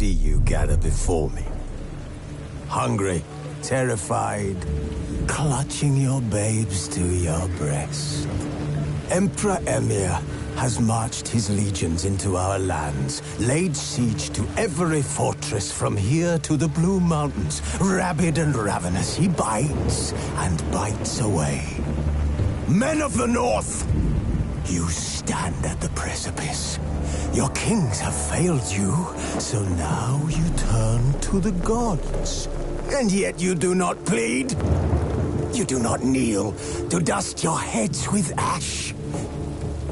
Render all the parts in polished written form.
see you gather before me. Hungry, terrified, clutching your babes to your breast. Emperor Emir has marched his legions into our lands, laid siege to every fortress from here to the Blue Mountains. Rabid and ravenous, he bites and bites away. Men of the North, you stand at the precipice. Your kings have failed you, so now you turn to the gods. And yet you do not plead. You do not kneel to dust your heads with ash.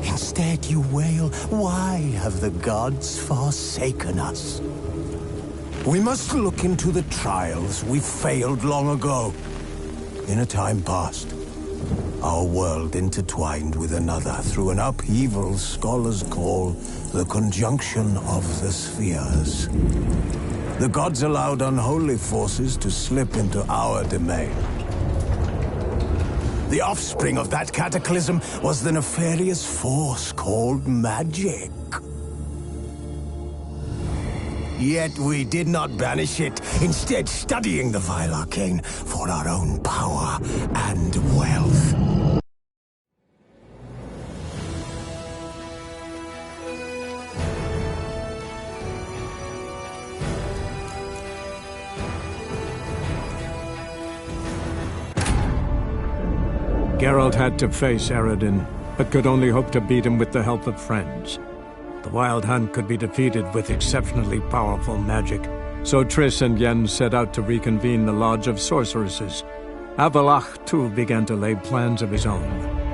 Instead you wail, why have the gods forsaken us? We must look into the trials we failed long ago. In a time past, our world intertwined with another through an upheaval scholars call the conjunction of the spheres. The gods allowed unholy forces to slip into our domain. The offspring of that cataclysm was the nefarious force called magic. Yet we did not banish it, instead studying the vile arcane for our own power and wealth. Geralt had to face Eredin, but could only hope to beat him with the help of friends. The Wild Hunt could be defeated with exceptionally powerful magic, so Triss and Yen set out to reconvene the Lodge of Sorceresses. Avallac'h, too, began to lay plans of his own.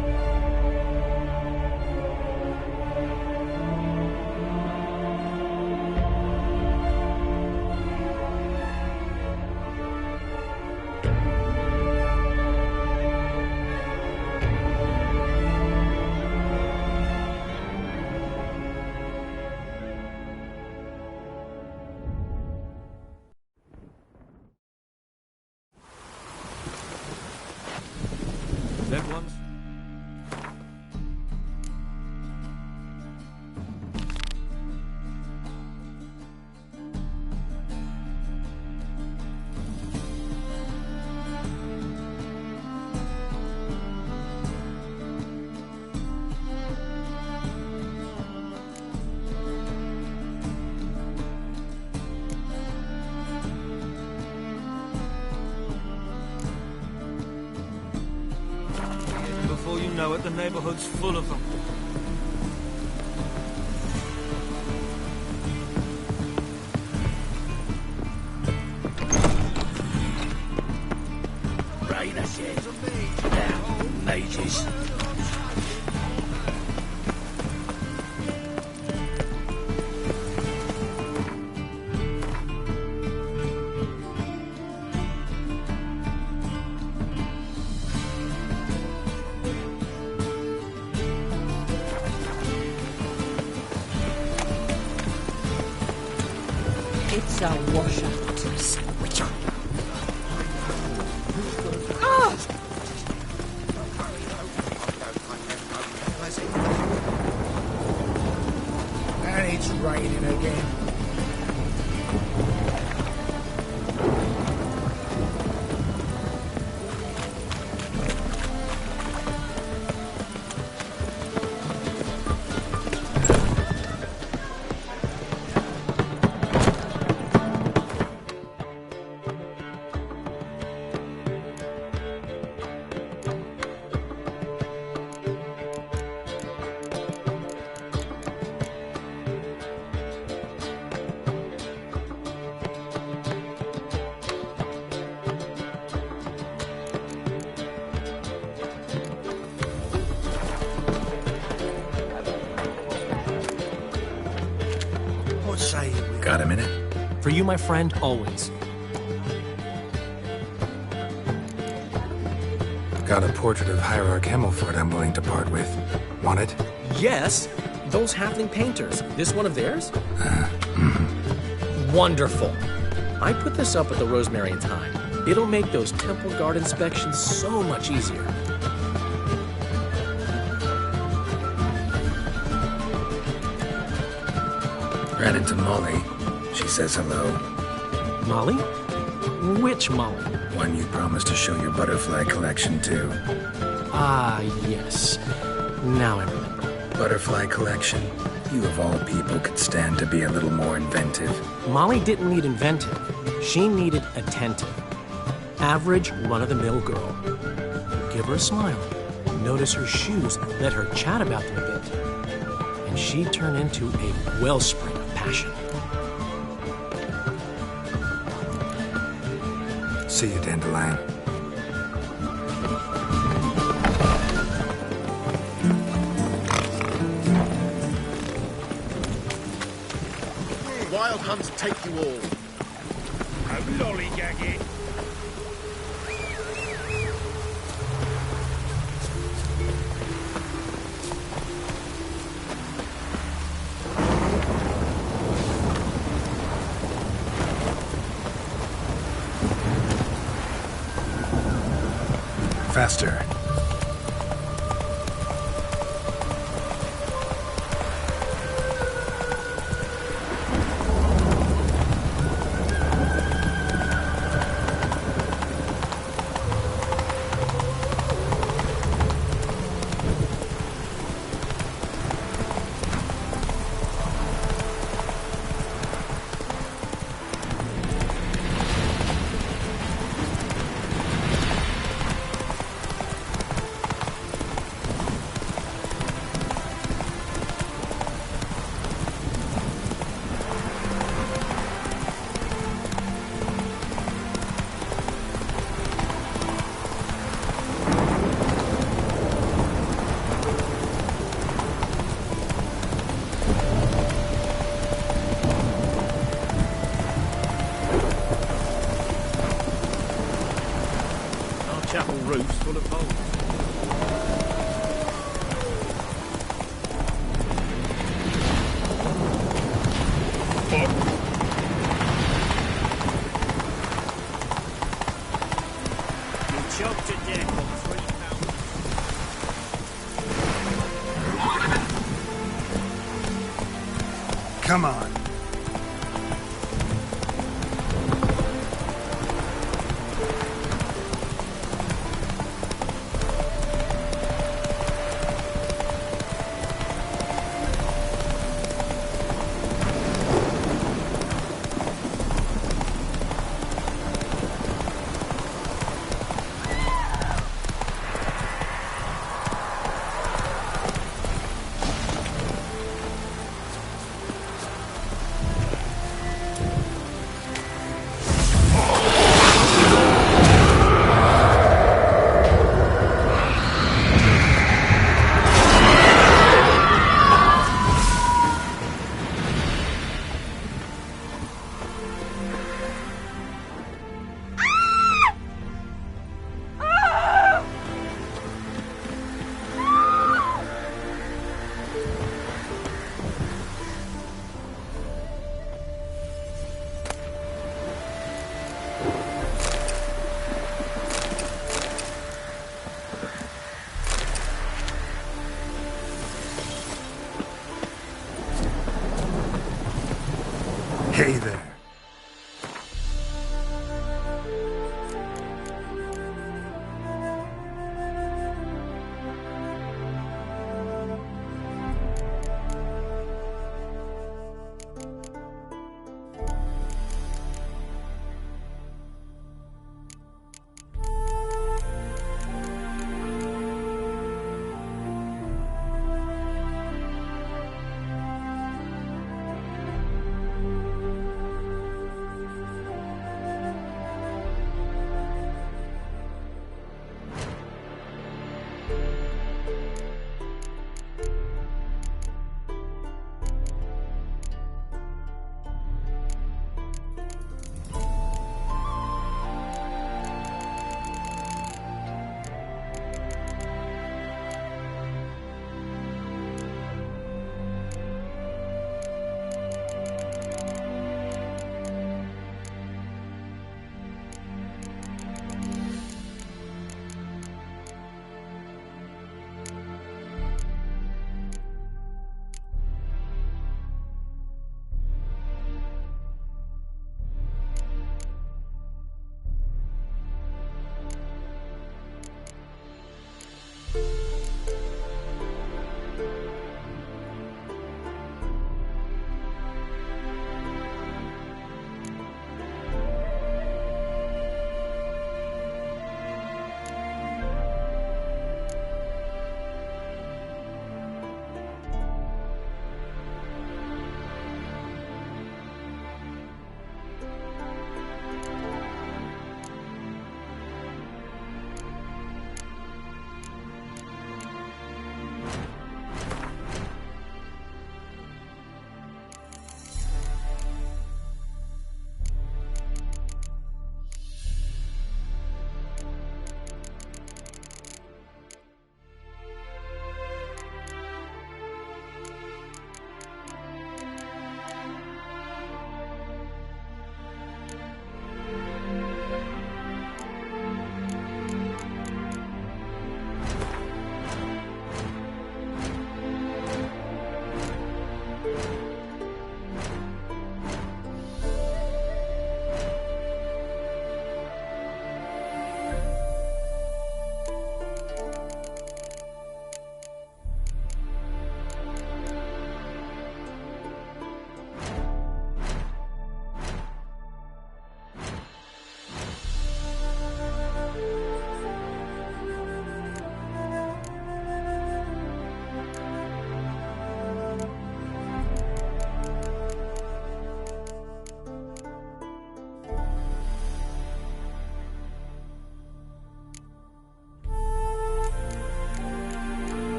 Before you know it, the neighborhood's full of them. Rainer says, mages. It's a washout. And it's raining again. Got a minute? For you, my friend, always. Got a portrait of Hierarch Himmelfort I'm willing to part with. Want it? Yes, those halfling painters. This one of theirs? Wonderful. I put this up at the Rosemary and Thyme. It'll make those temple guard inspections so much easier. Ran into Molly. She says hello. Molly? Which Molly? One you promised to show your butterfly collection to. Ah, yes. Now I remember. Butterfly collection? You of all people could stand to be a little more inventive. Molly didn't need inventive. She needed attentive. Average, run-of-the-mill girl. Give her a smile. Notice her shoes. Let her chat about them a bit. And she'd turn into a wellspring of passion. See you, Dandelion. Wild hunts take you all. A lollygaggy. Faster. Chapel roof's full of holes. You choked to death on 3 pounds. Come on.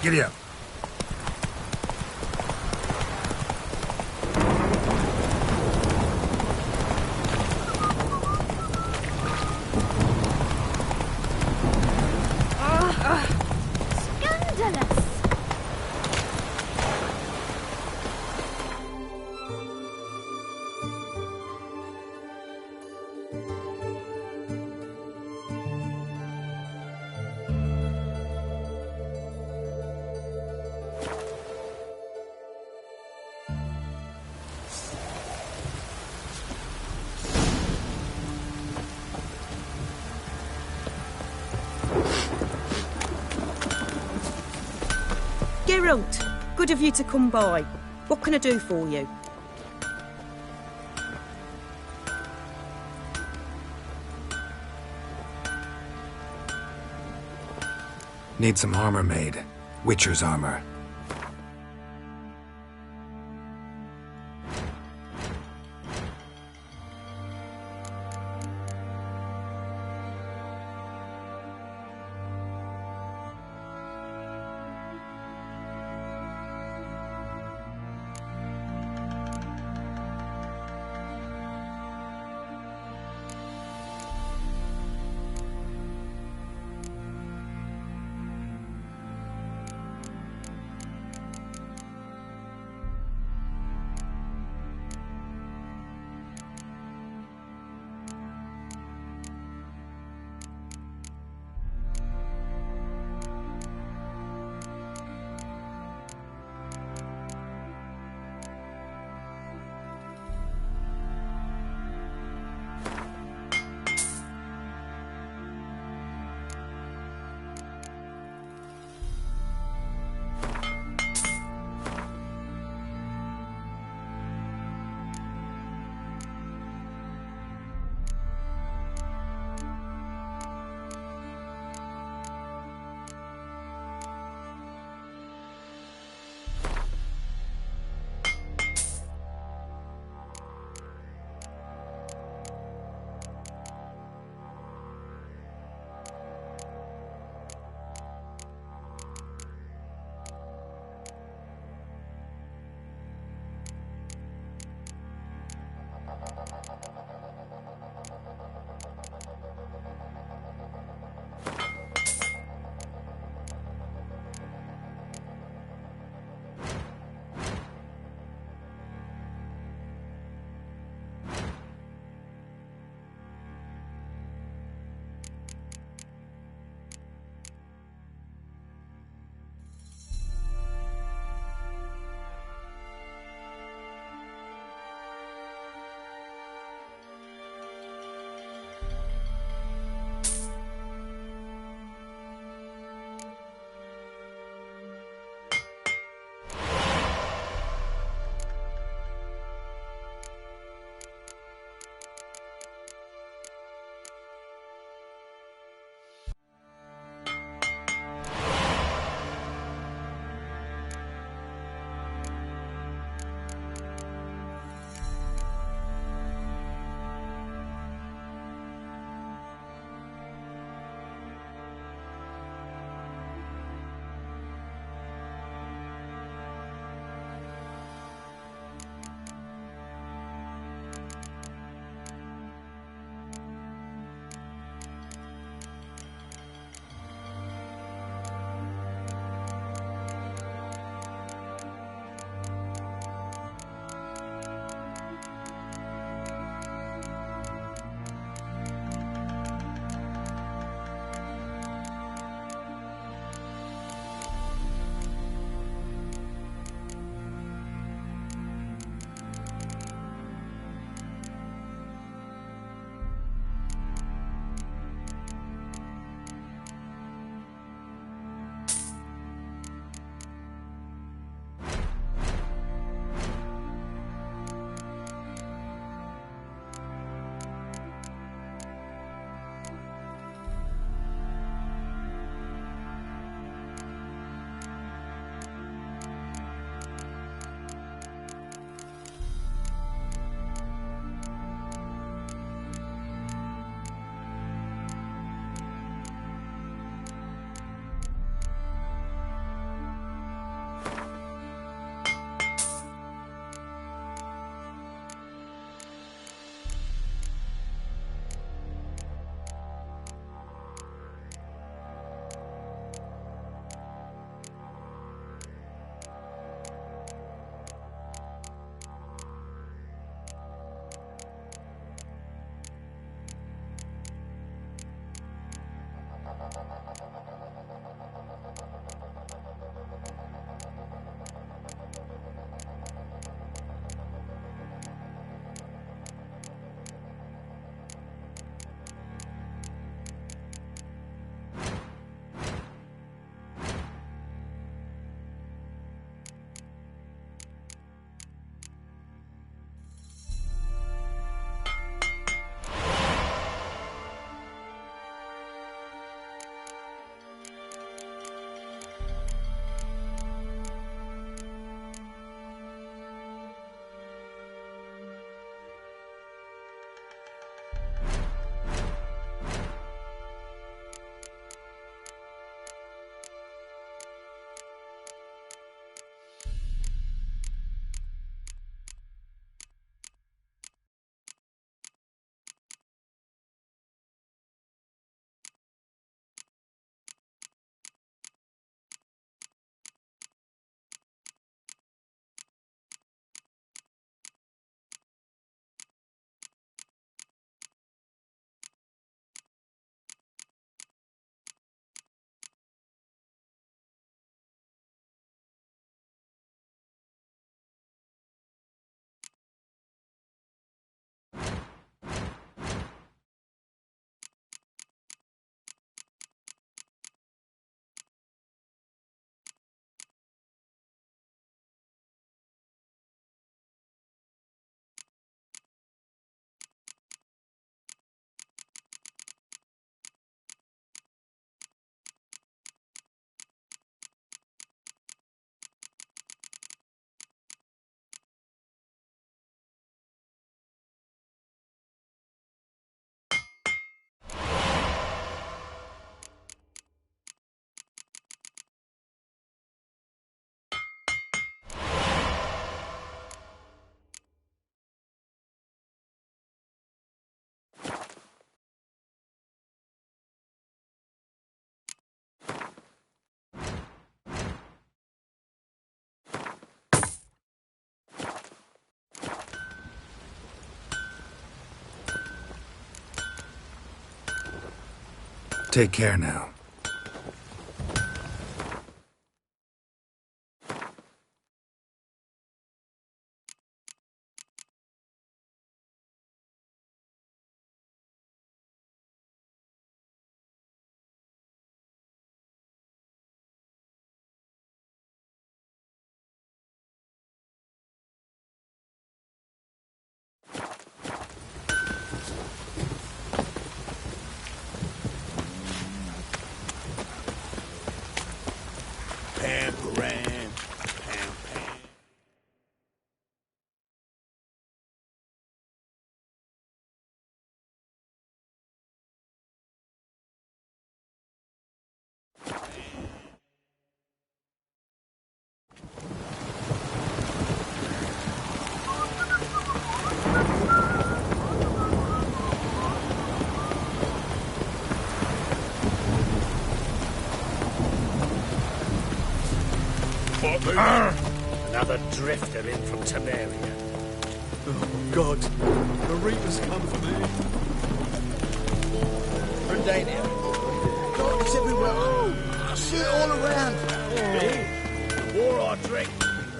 Giddy up. Scandalous! Geralt, good of you to come by. What can I do for you? Need some armor made. Witcher's armor. Take care now. Pam, Pam, Pam, Pam. Another drifter in from Temeria. Oh, God. The Reapers come for me. Rendania. God, it's everywhere. I see it all around. War or drink?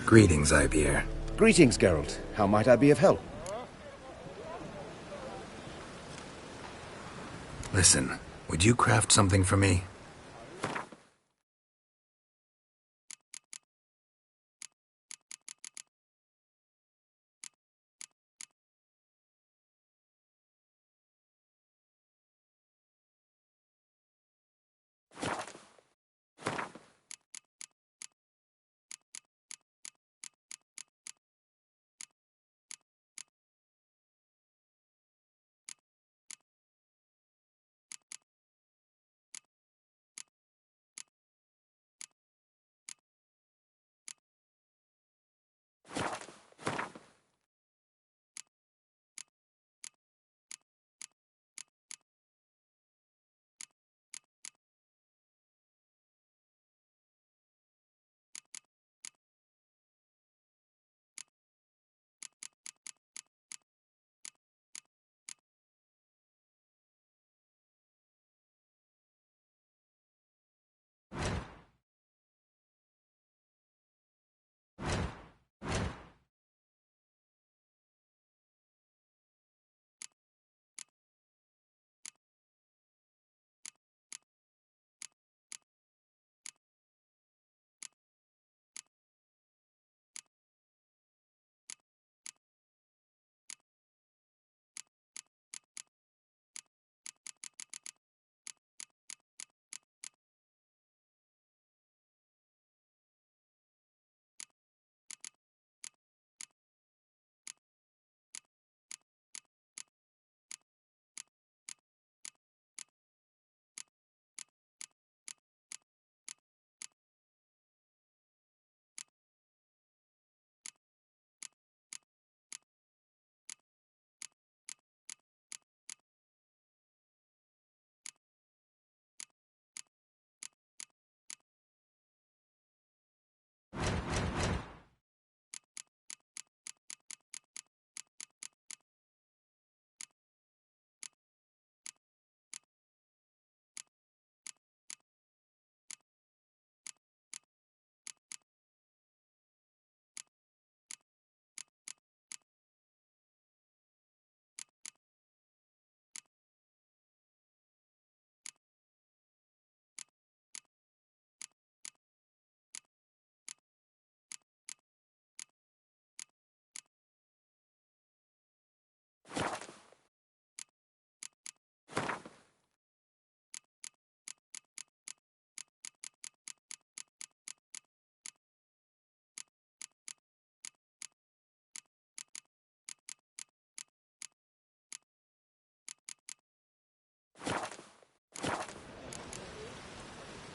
Greetings, Ibeer. Greetings, Geralt. How might I be of help? Listen, would you craft something for me?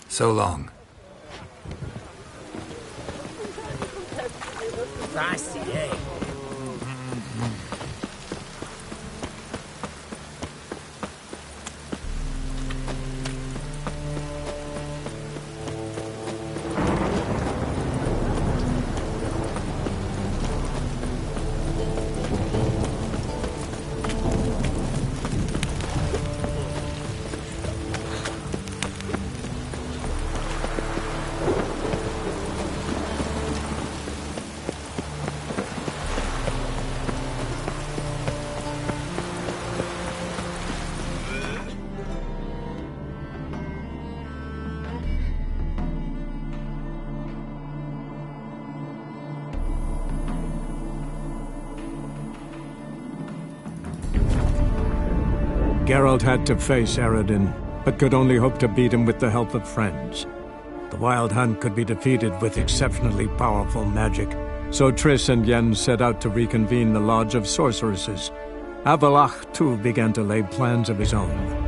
So long. Feisty, eh? Geralt had to face Eredin, but could only hope to beat him with the help of friends. The Wild Hunt could be defeated with exceptionally powerful magic, so Triss and Yen set out to reconvene the Lodge of Sorceresses. Avallac'h, too, began to lay plans of his own.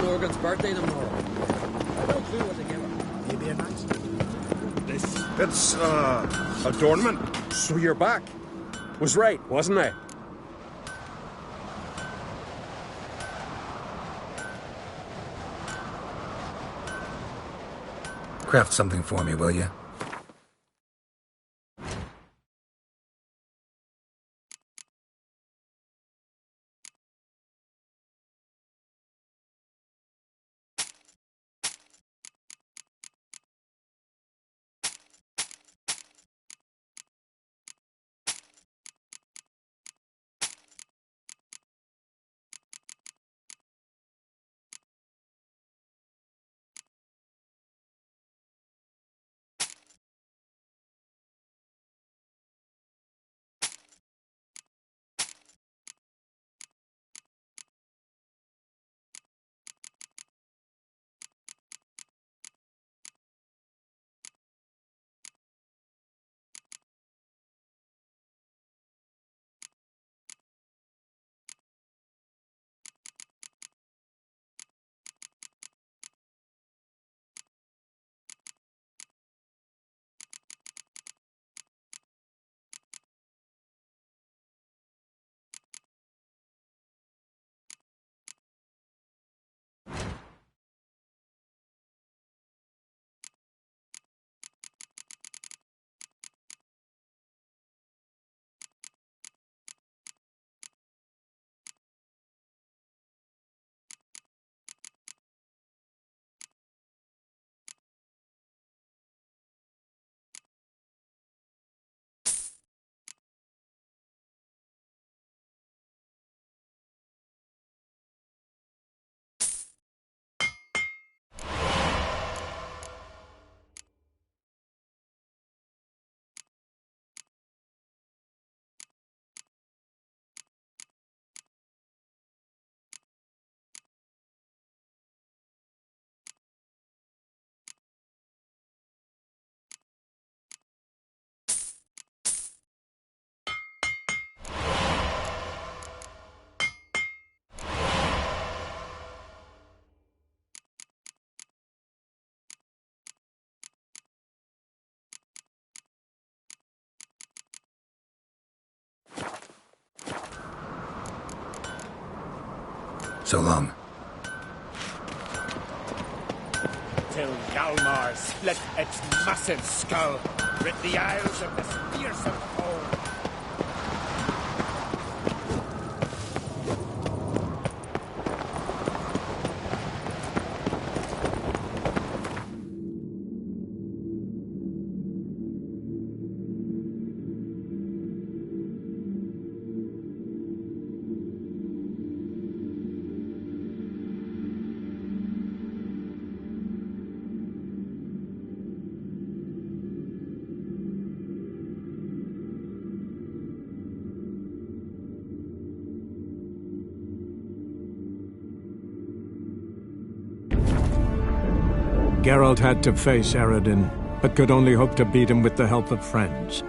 Lorgan's birthday tomorrow. I don't clue what to give her. Maybe a nice. It's, adornment. So you're back. Was right, wasn't I? Craft something for me, will you? So long. Till Galmar split its massive skull, rid the Isles of this fearsome foe. Geralt had to face Eredin, but could only hope to beat him with the help of friends.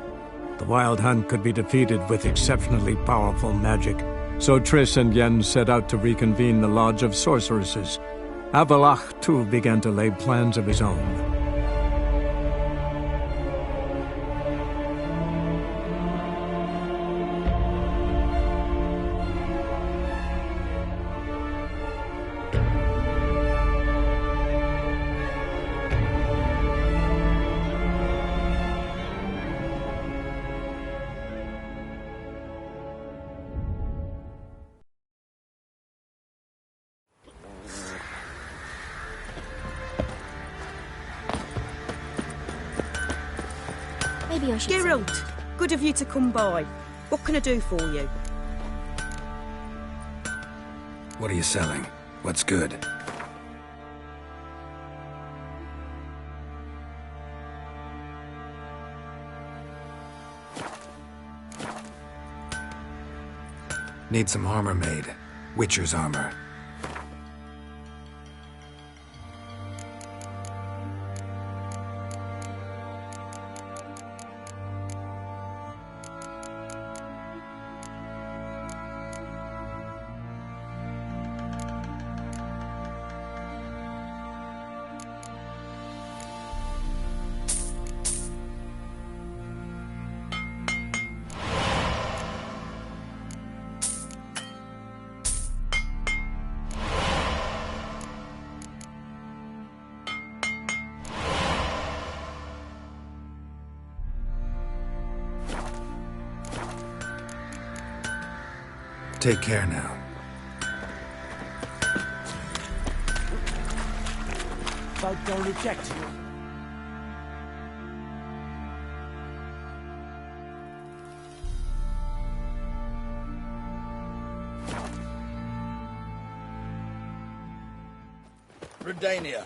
The Wild Hunt could be defeated with exceptionally powerful magic, so Triss and Yen set out to reconvene the Lodge of Sorceresses. Avallac'h, too, began to lay plans of his own. Maybe I should say- Geralt, good of you to come by. What can I do for you? What are you selling? What's good? Need some armor made. Witcher's armor. Take care now. Folk don't reject you. Redania.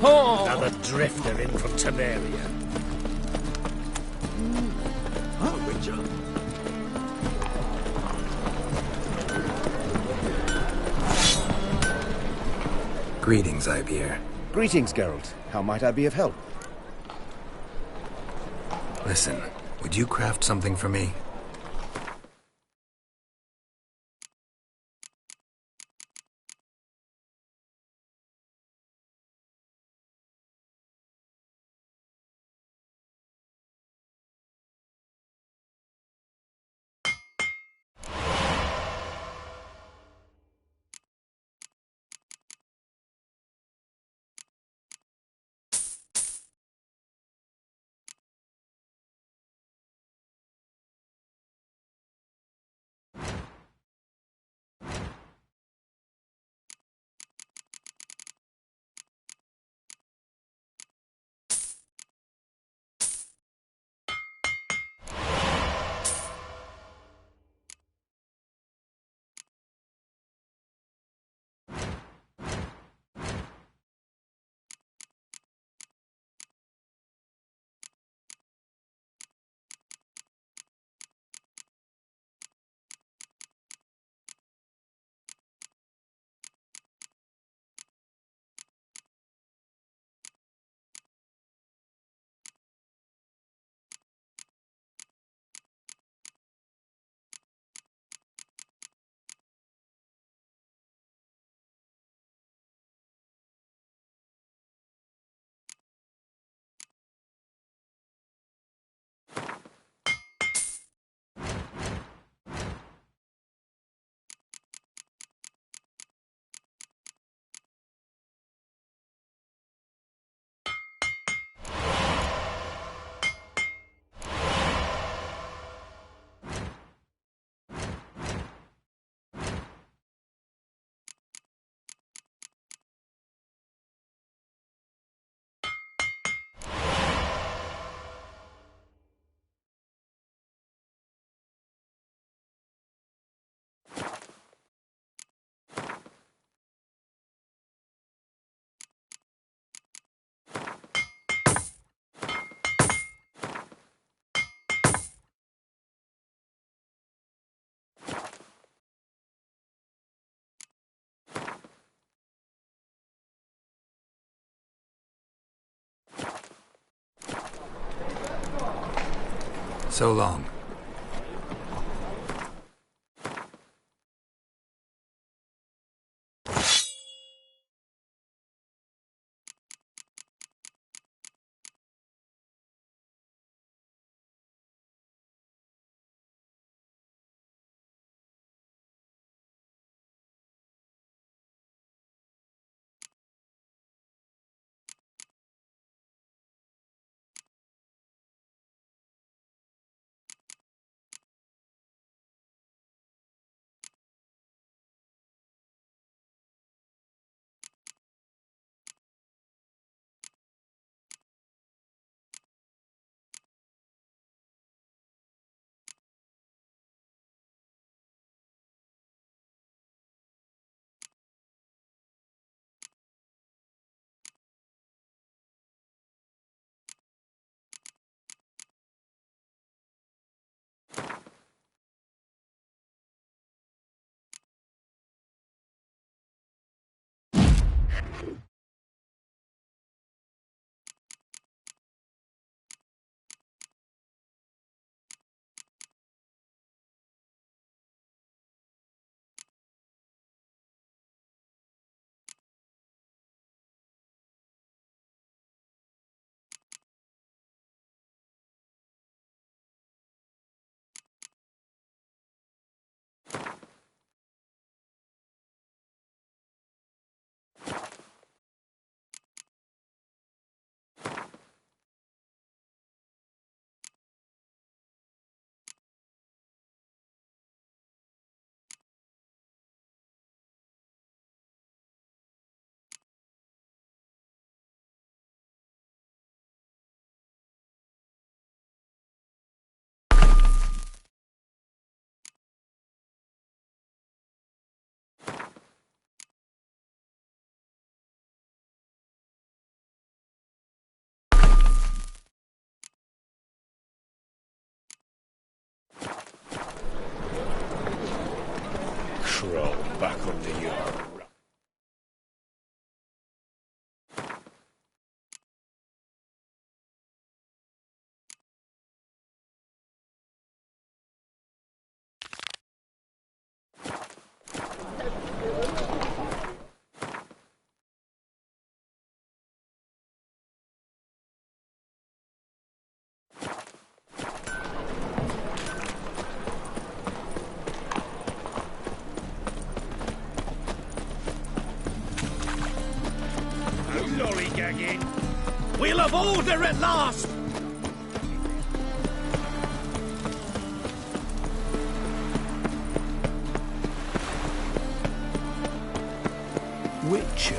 Another drifter in from Temeria. Witcher. Greetings, Ibeer. Greetings, Geralt. How might I be of help? Listen, would you craft something for me? So long. crawl back under your... lollygagging. We'll have order at last! Witcher?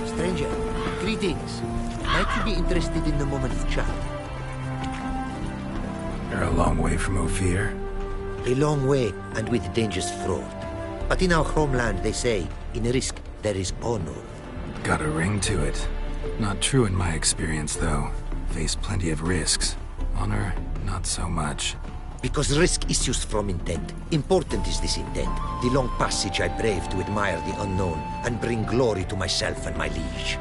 Stranger, greetings. Might you be interested in a moment of chat? You're a long way from Ophir. A long way, and with dangers fraught. But in our homeland, they say, in risk, there is honor. Got a ring to it. Not true in my experience, though. Face plenty of risks. Honor, not so much. Because risk issues from intent. Important is this intent. The long passage I brave to admire the unknown and bring glory to myself and my liege.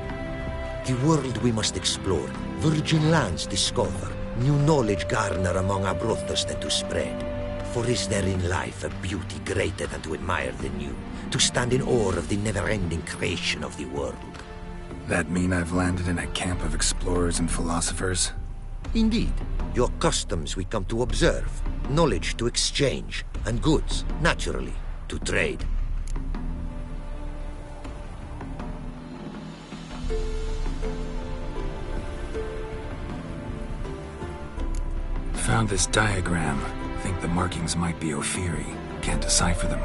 The world we must explore, virgin lands discover, new knowledge garner among our brothers than to spread. For is there in life a beauty greater than to admire the new, to stand in awe of the never-ending creation of the world? That mean I've landed in a camp of explorers and philosophers? Indeed. Your customs we come to observe, knowledge to exchange, and goods, naturally, to trade. Found this diagram. Think the markings might be Ophiri. Can't decipher them.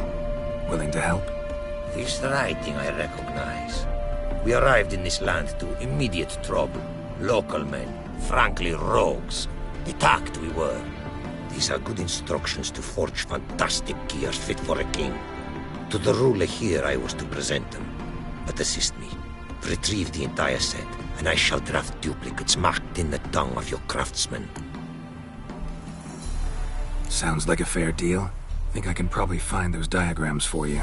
Willing to help? This writing I recognize. We arrived in this land to immediate trouble. Local men, frankly rogues. Attacked we were. These are good instructions to forge fantastic gears fit for a king. To the ruler here I was to present them. But assist me. Retrieve the entire set, and I shall draft duplicates marked in the tongue of your craftsmen. Sounds like a fair deal. Think I can probably find those diagrams for you.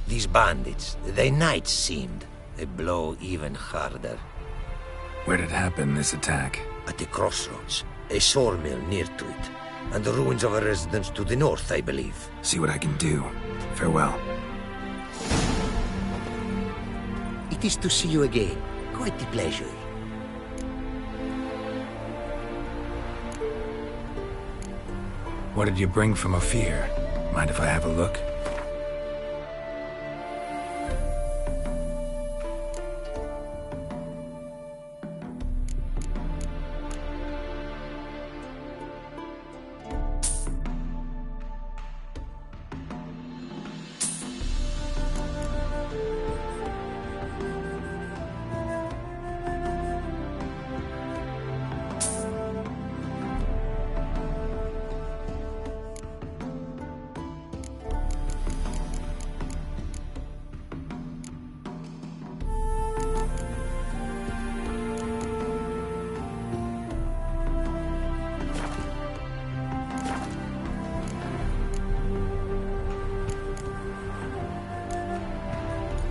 These bandits, they knights seemed. They blow even harder. Where'd it happen, this attack? At the crossroads. A sawmill near to it. And the ruins of a residence to the north, I believe. See what I can do. Farewell. It is to see you again. Quite the pleasure. What did you bring from Ophir? Mind if I have a look?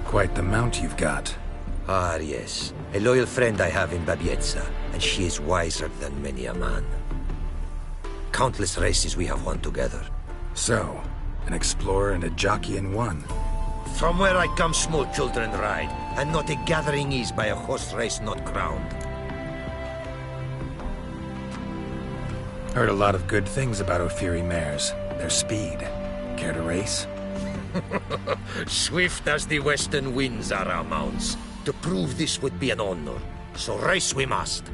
Quite the mount you've got. Ah, yes. A loyal friend I have in Babietza, and she is wiser than many a man. Countless races we have won together. So, an explorer and a jockey in one. From where I come, small children ride, and not a gathering is by a horse race not crowned. Heard a lot of good things about Ophiri mares. Their speed. Care to race? Swift as the western winds are our mounts. To prove this would be an honor. So race we must.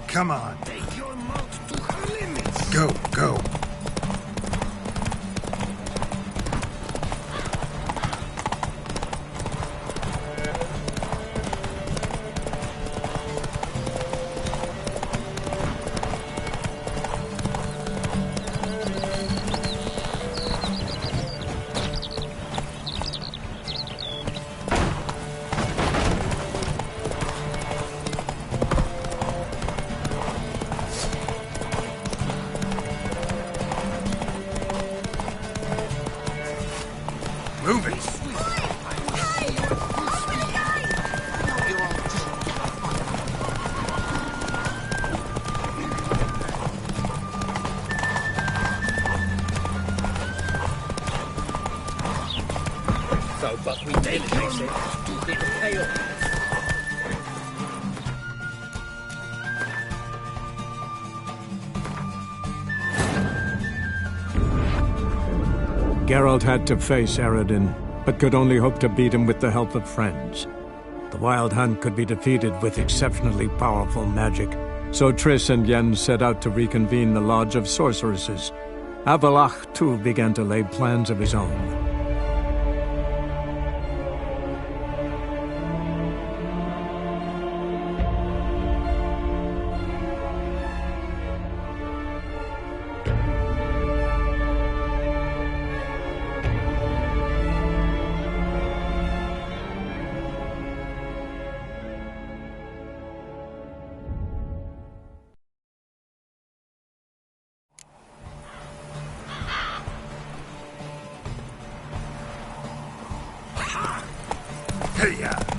Come on. Take your mount to her limits. Go, go. Move it! So, but we take it. It'll pay off. Geralt had to face Eredin, but could only hope to beat him with the help of friends. The Wild Hunt could be defeated with exceptionally powerful magic, so Triss and Yen set out to reconvene the Lodge of Sorceresses. Avallac'h, too, began to lay plans of his own. Hey-ya!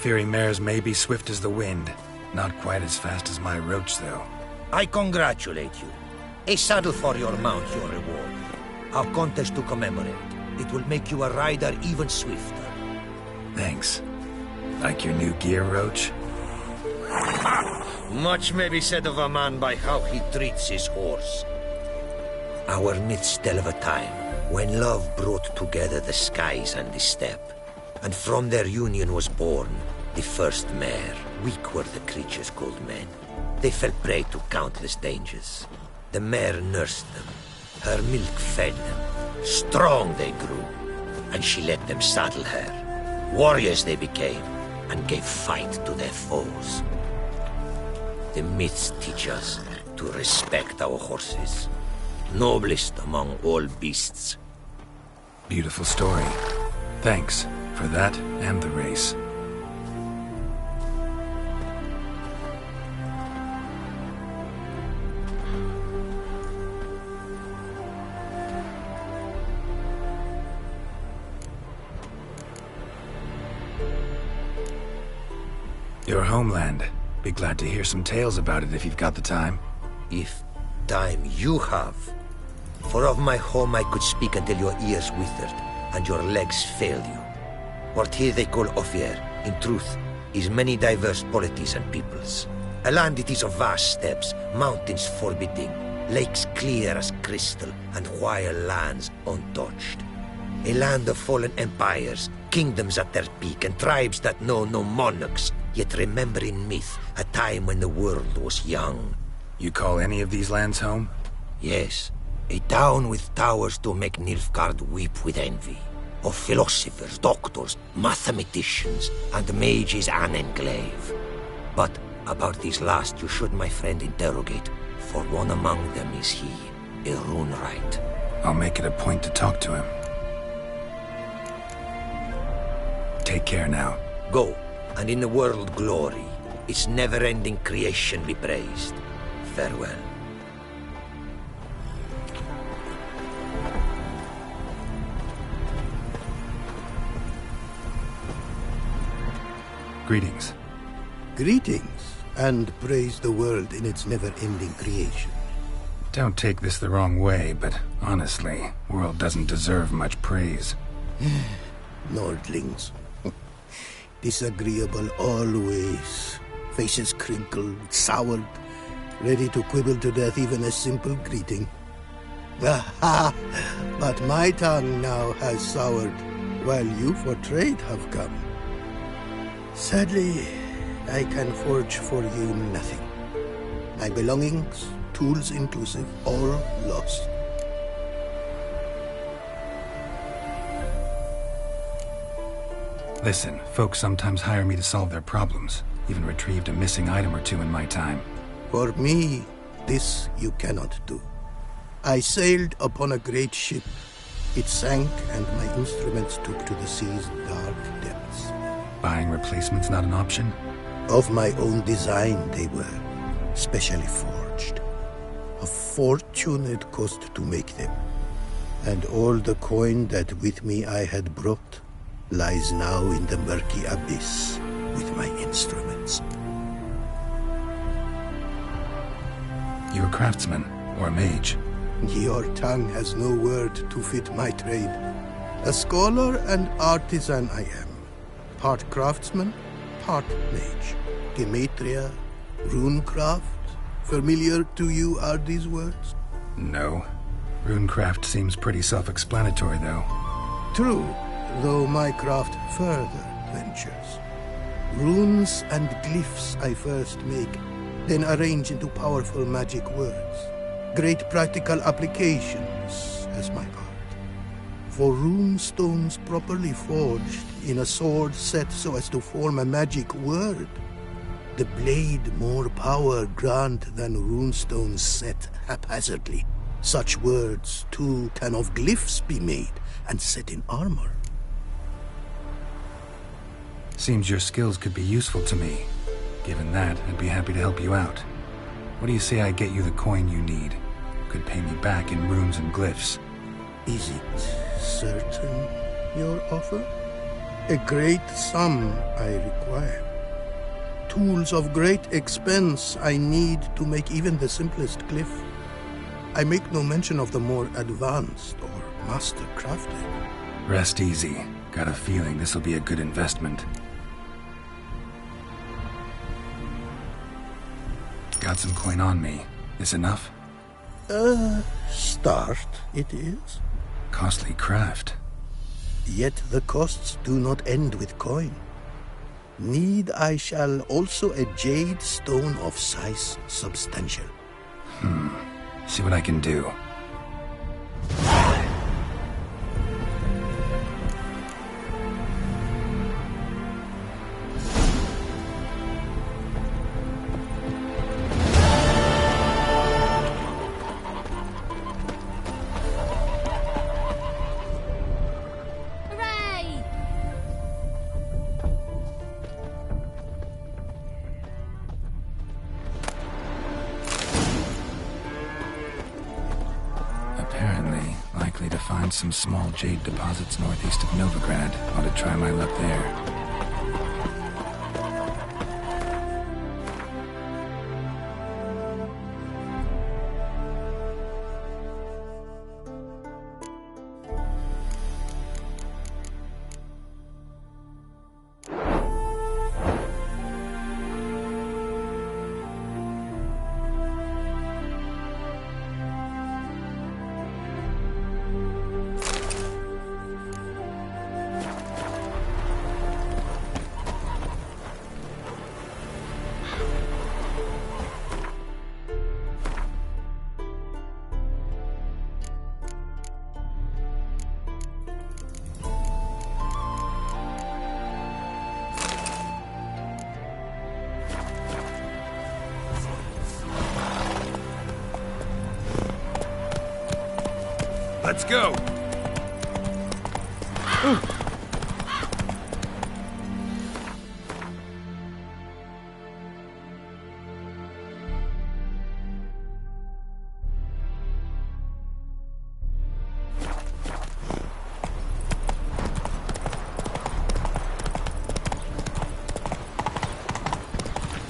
Ophiri mares may be swift as the wind. Not quite as fast as my roach, though. I congratulate you. A saddle for your mount, your reward. Our contest to commemorate. It will make you a rider even swifter. Thanks. Like your new gear, Roach? Much may be said of a man by how he treats his horse. Our myths tell of a time when love brought together the skies and the steppe. And from their union was born the first mare. Weak were the creatures called men. They fell prey to countless dangers. The mare nursed them. Her milk fed them. Strong they grew. And she let them saddle her. Warriors they became, and gave fight to their foes. The myths teach us to respect our horses. Noblest among all beasts. Beautiful story. Thanks for that and the race. Your homeland. Be glad to hear some tales about it if you've got the time. If time you have. For of my home I could speak until your ears withered, and your legs fail you. What here they call Ophir, in truth, is many diverse polities and peoples. A land it is of vast steppes, mountains forbidding, lakes clear as crystal, and wild lands untouched. A land of fallen empires, kingdoms at their peak, and tribes that know no monarchs, yet remember in myth a time when the world was young. You call any of these lands home? Yes. A town with towers to make Nilfgaard weep with envy. Of philosophers, doctors, mathematicians, and mages an enclave. But about these last you should, my friend, interrogate, for one among them is he, a Runewright. I'll make it a point to talk to him. Take care now. Go, and in the world glory, its never-ending creation be praised. Farewell. Greetings. Greetings, and praise the world in its never-ending creation. Don't take this the wrong way, but honestly, world doesn't deserve much praise. Nordlings. Disagreeable always. Faces crinkled, soured, ready to quibble to death even a simple greeting. Aha! But my tongue now has soured, while you for trade have come. Sadly, I can forge for you nothing. My belongings, tools inclusive, all lost. Listen, folks sometimes hire me to solve their problems. Even retrieved a missing item or two in my time. For me, this you cannot do. I sailed upon a great ship. It sank, and my instruments took to the sea's dark depths. Buying replacements not an option? Of my own design they were, specially forged. A fortune it cost to make them. And all the coin that with me I had brought lies now in the murky abyss with my instruments. You a craftsman or a mage? Your tongue has no word to fit my trade. A scholar and artisan I am. Part craftsman, part mage. Gematria, runecraft. Familiar to you are these words? No. Runecraft seems pretty self-explanatory, though. True, though my craft further ventures. Runes and glyphs I first make, then arrange into powerful magic words. Great practical applications as my art. For rune stones properly forged in a sword set so as to form a magic word, the blade more power grant than runestones set haphazardly. Such words, too, can of glyphs be made and set in armor. Seems your skills could be useful to me. Given that, I'd be happy to help you out. What do you say I get you the coin you need? Could pay me back in runes and glyphs. Is it certain, your offer? A great sum I require. Tools of great expense I need to make even the simplest glyph. I make no mention of the more advanced or master crafted. Rest easy. Got a feeling this'll be a good investment. Got some coin on me. This enough? Start it is. Costly craft. Yet the costs do not end with coin. Need I shall also a jade stone of size substantial. See what I can do. likely to find some small jade deposits northeast of Novigrad. Ought to try my luck there. Let's go!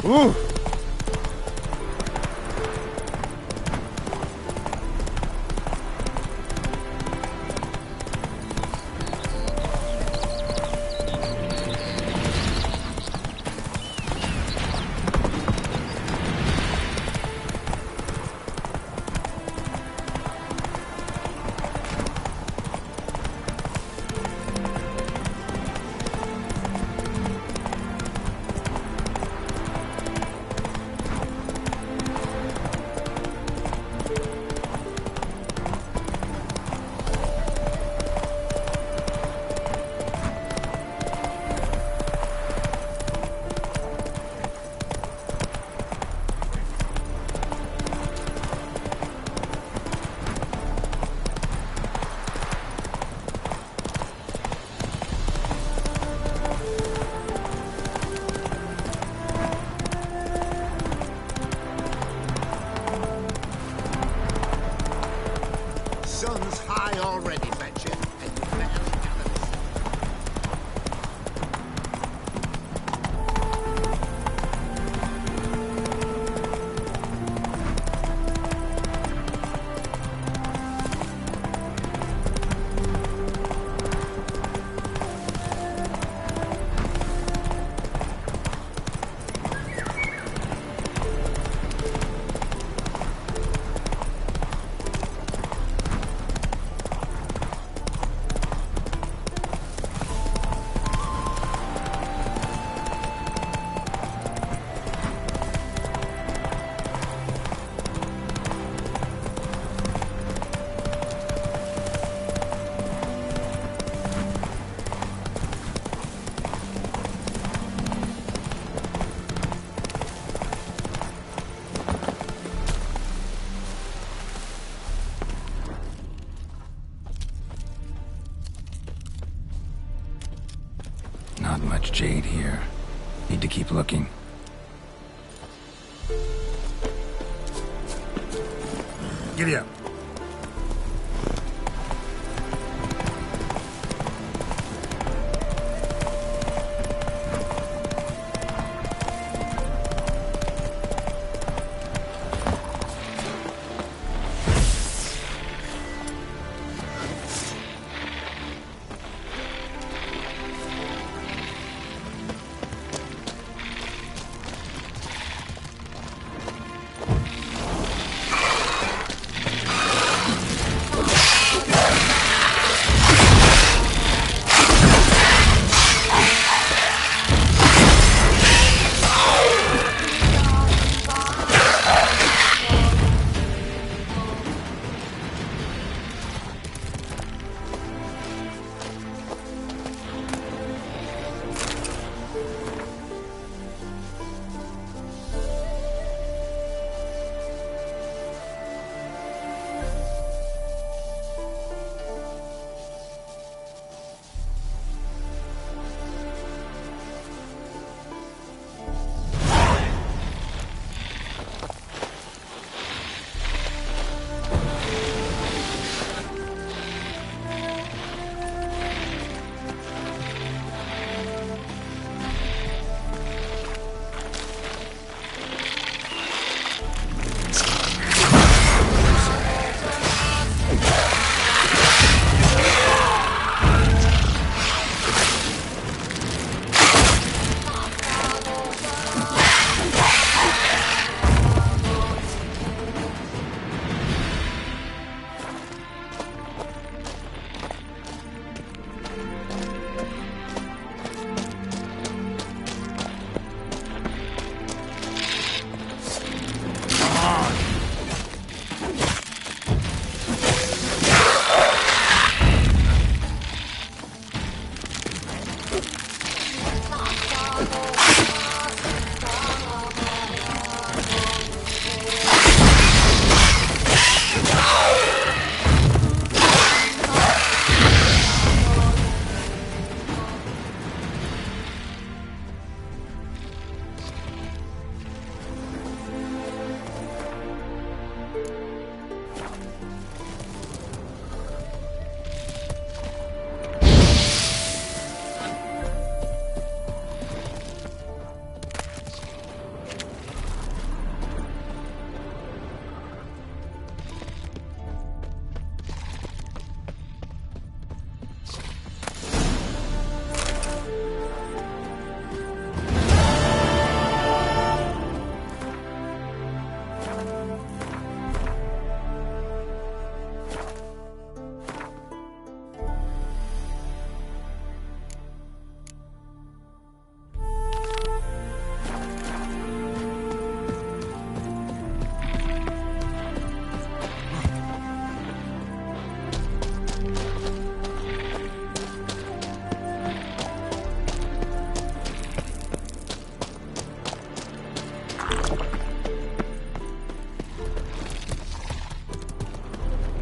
Ooh! Sun's high already, Fetcher, and you barely gather this. Not much jade here. Need to keep looking. Giddy up.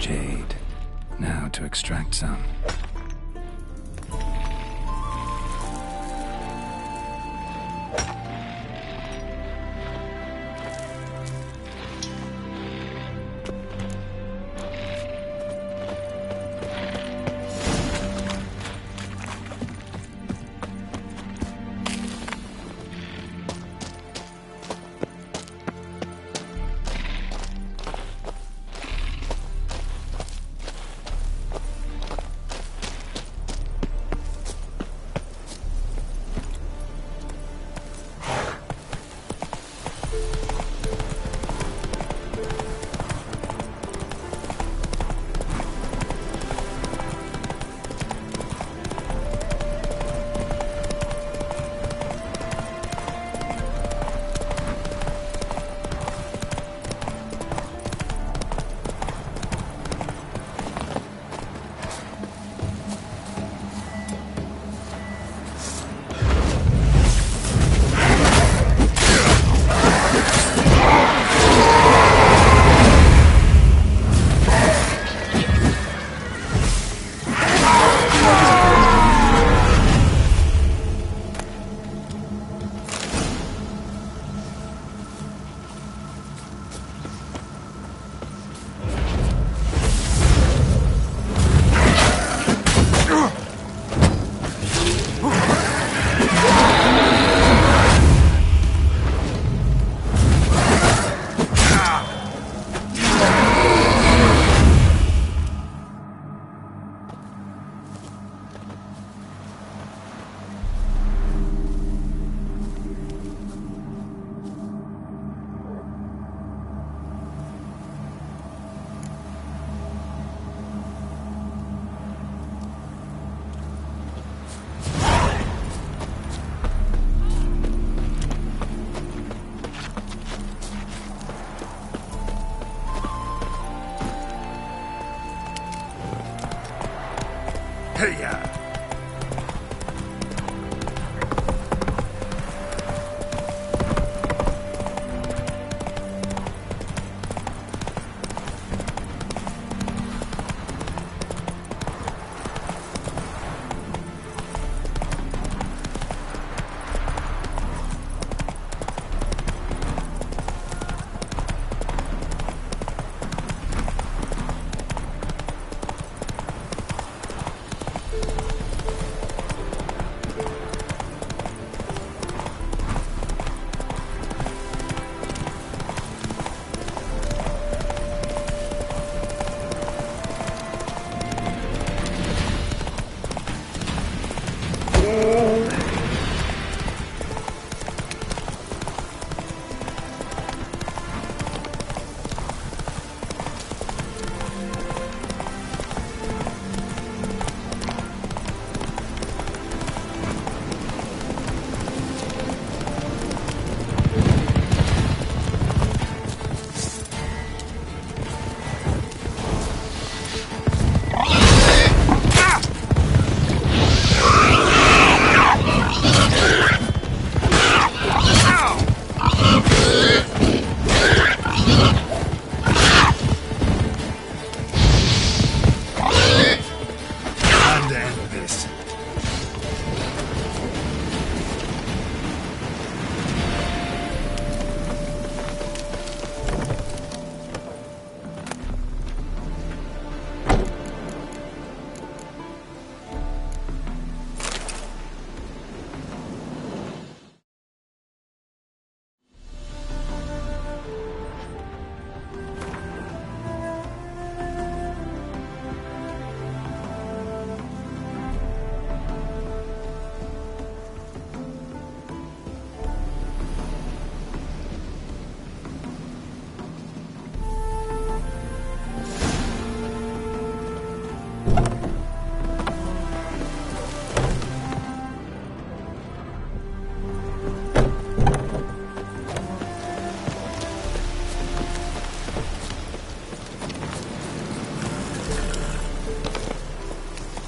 Jade. Now to extract some. Hey-ya!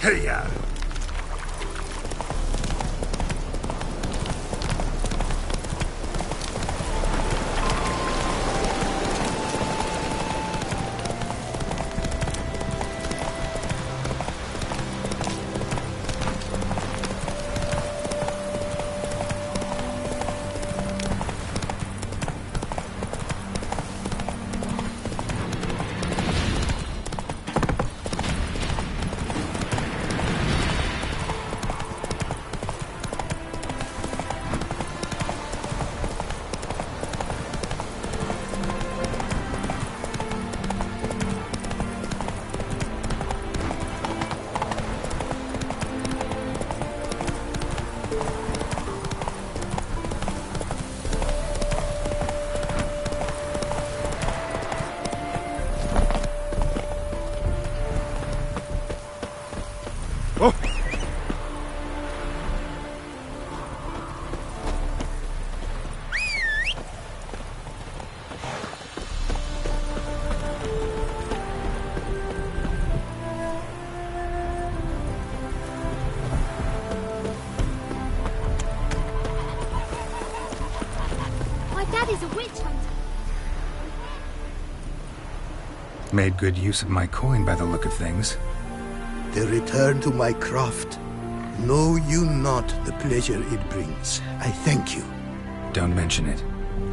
Hey-ya! He's a witch hunter. Made good use of my coin by the look of things. The return to my craft. Know you not the pleasure it brings. I thank you. Don't mention it.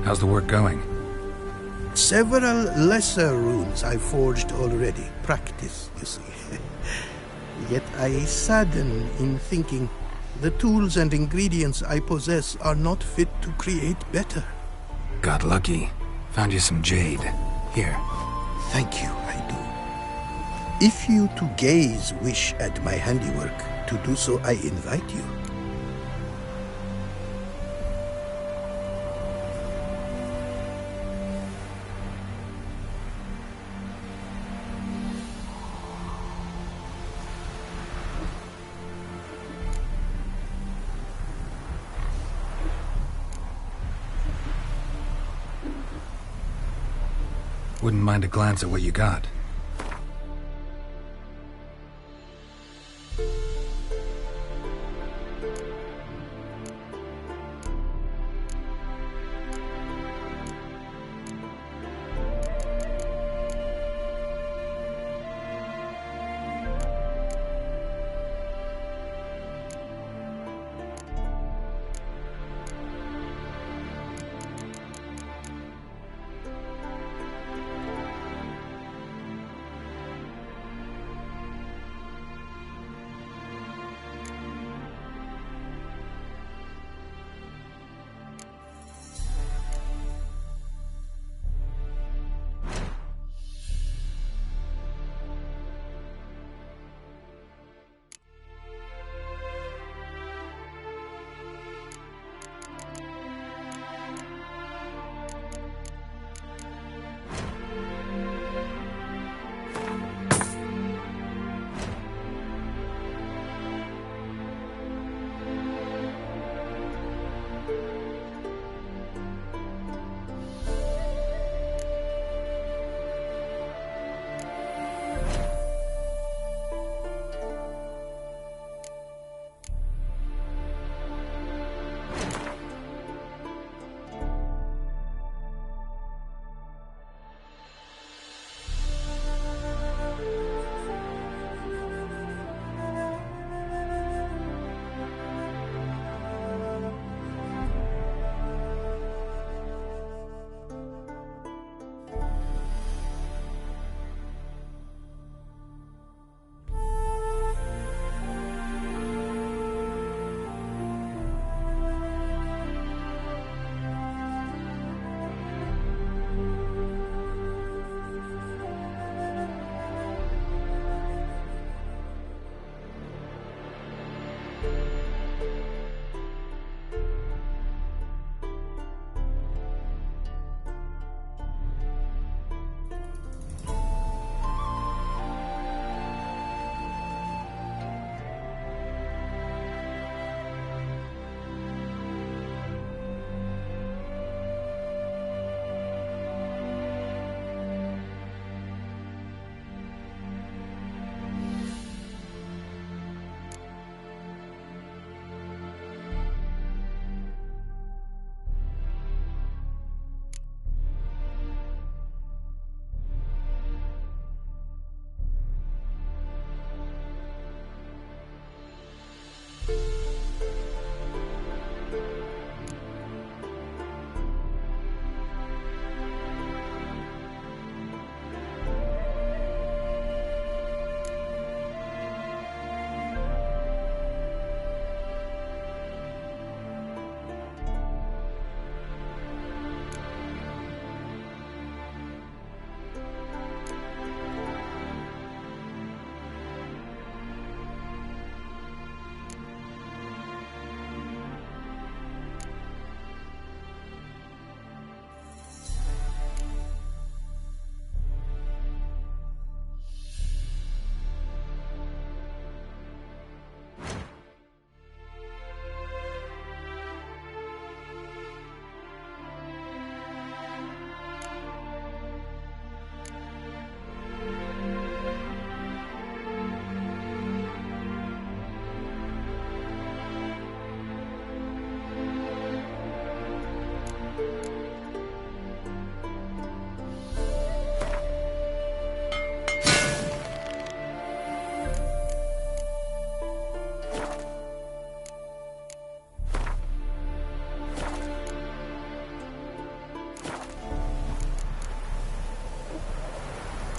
How's the work going? Several lesser runes I forged already. Practice, you see. Yet I sadden in thinking the tools and ingredients I possess are not fit to create better. Got lucky. Found you some jade. Here. Thank you, I do. If you to gaze wish at my handiwork, to do so I invite you. Wouldn't mind a glance at what you got.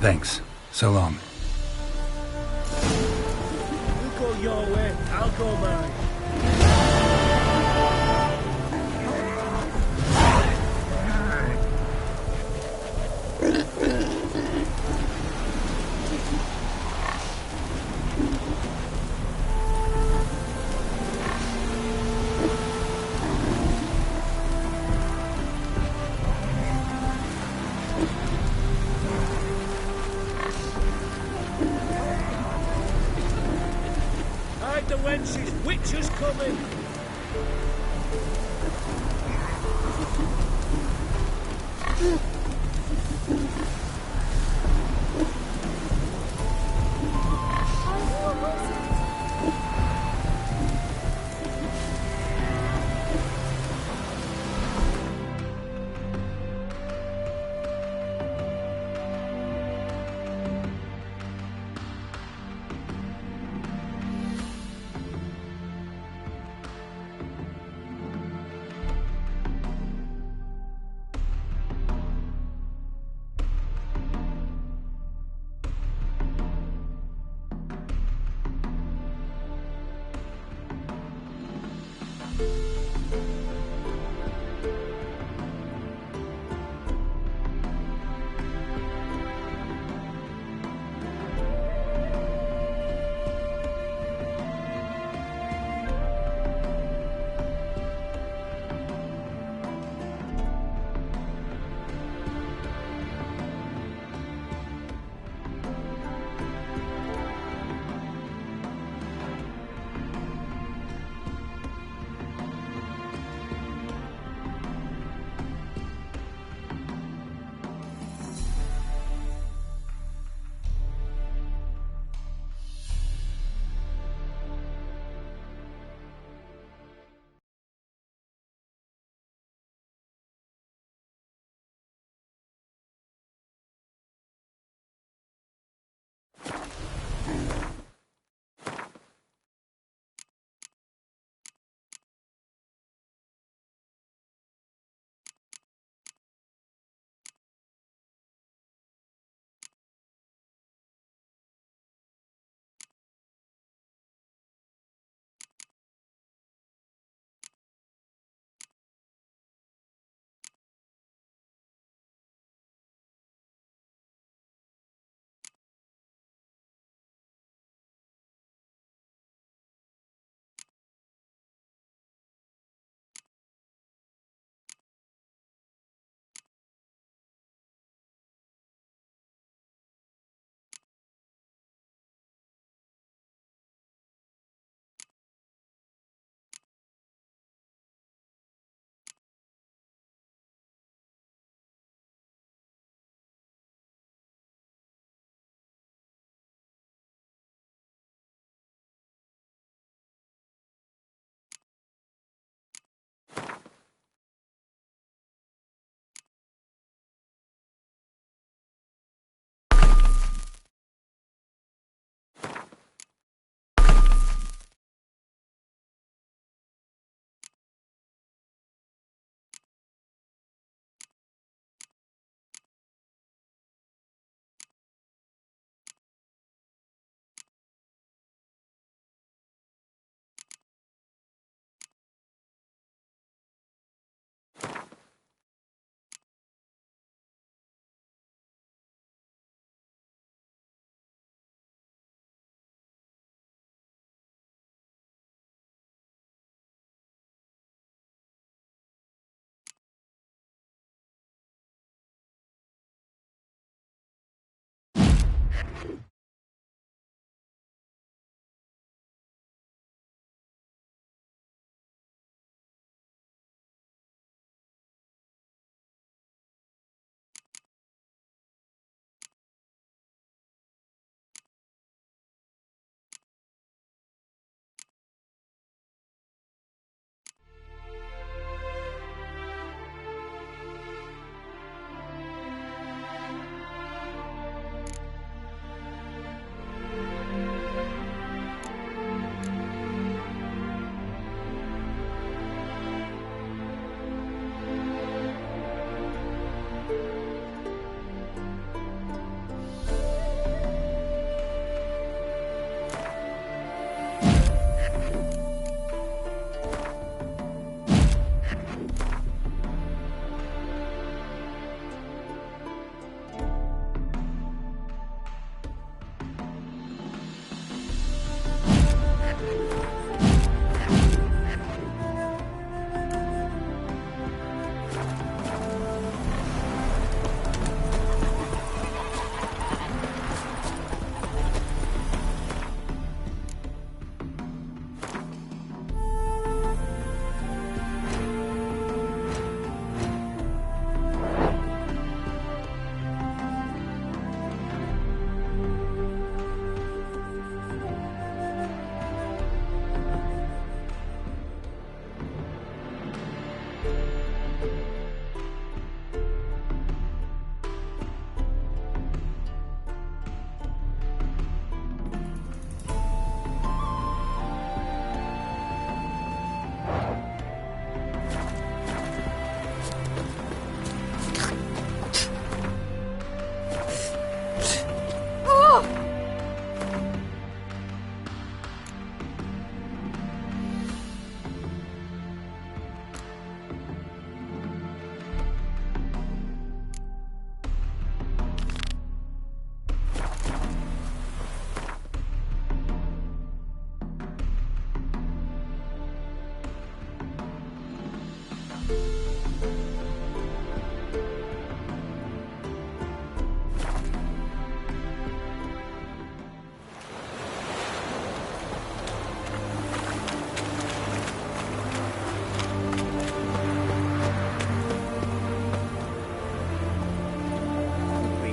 Thanks. So long. You go your way, I'll go mine. Hide the wenches, witches coming!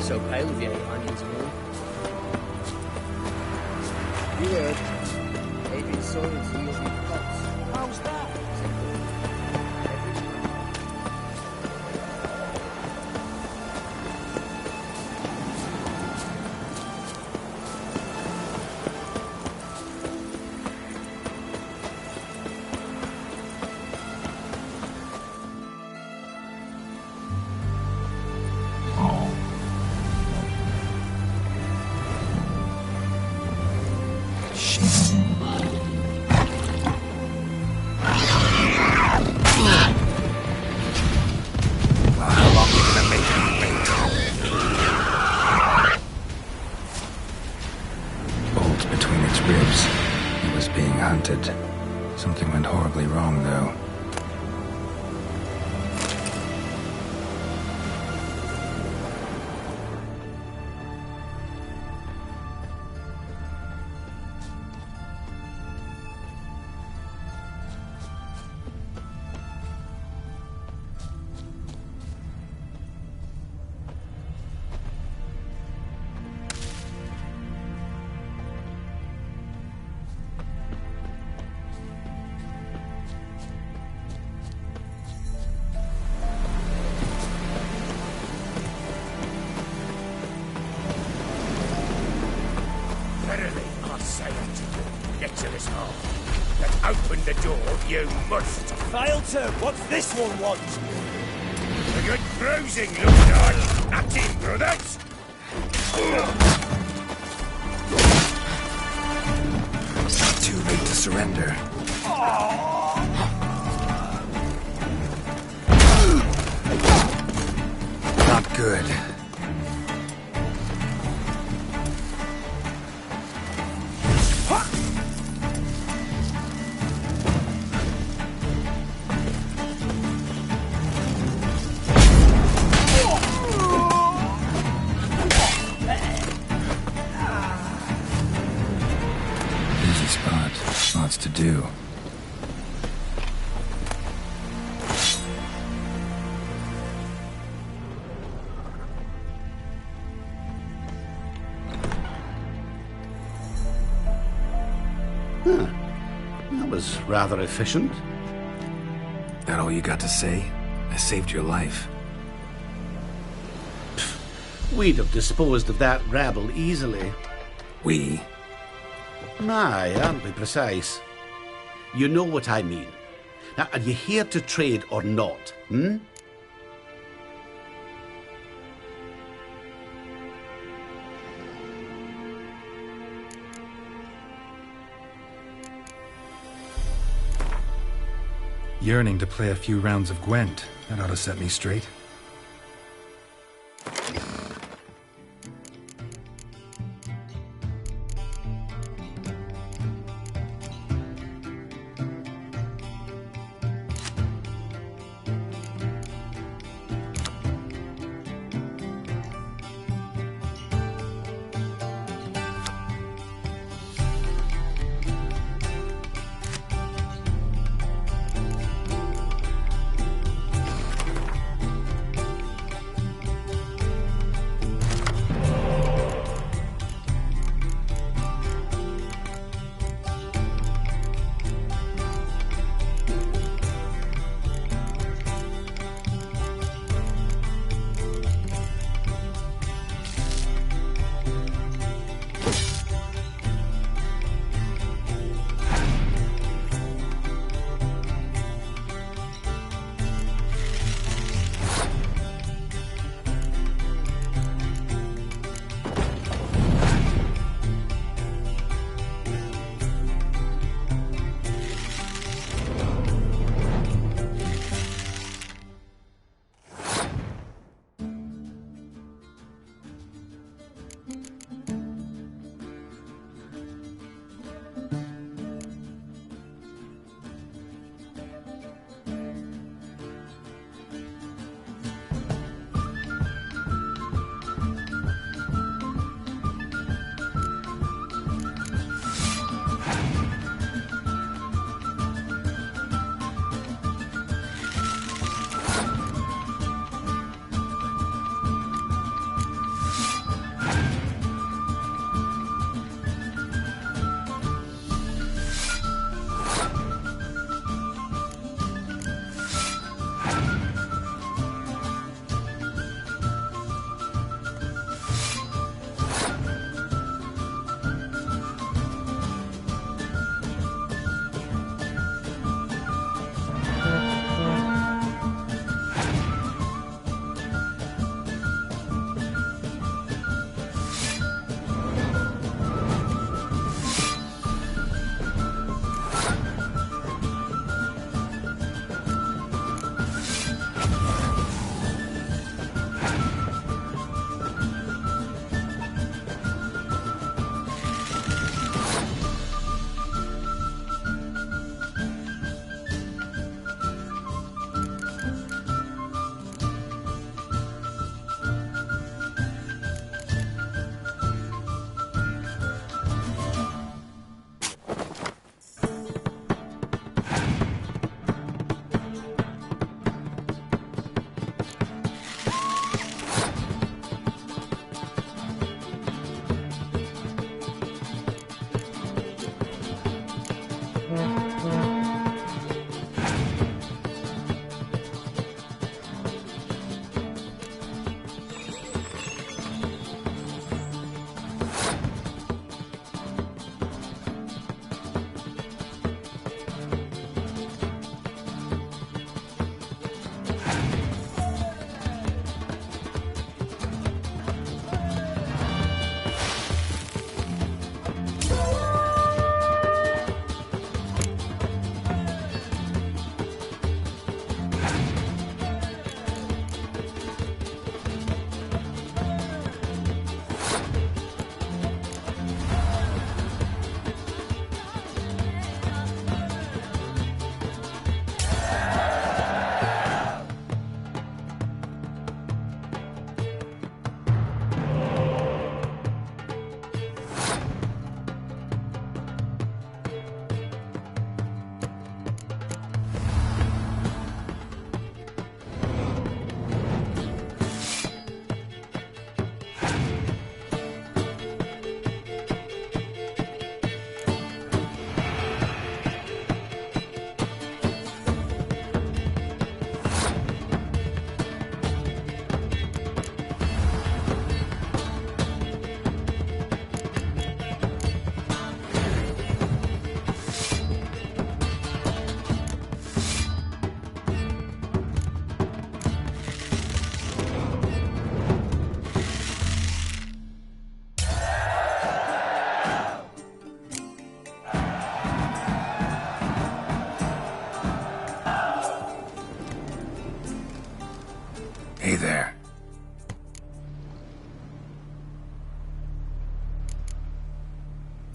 so pale if you ate onions and all. You heard. Adrian Soils yielding pots. How's that? Something went horribly wrong, though. Open the door, you must. Failton, what's this one want? A good bruising, looks like. At him, brothers. It's not too late to surrender. Not good. Lots to do. That was rather efficient. That all you got to say? I saved your life. We'd have disposed of that rabble easily. We? Aye, aren't we precise? You know what I mean. Now, are you here to trade or not, Yearning to play a few rounds of Gwent. That ought to set me straight.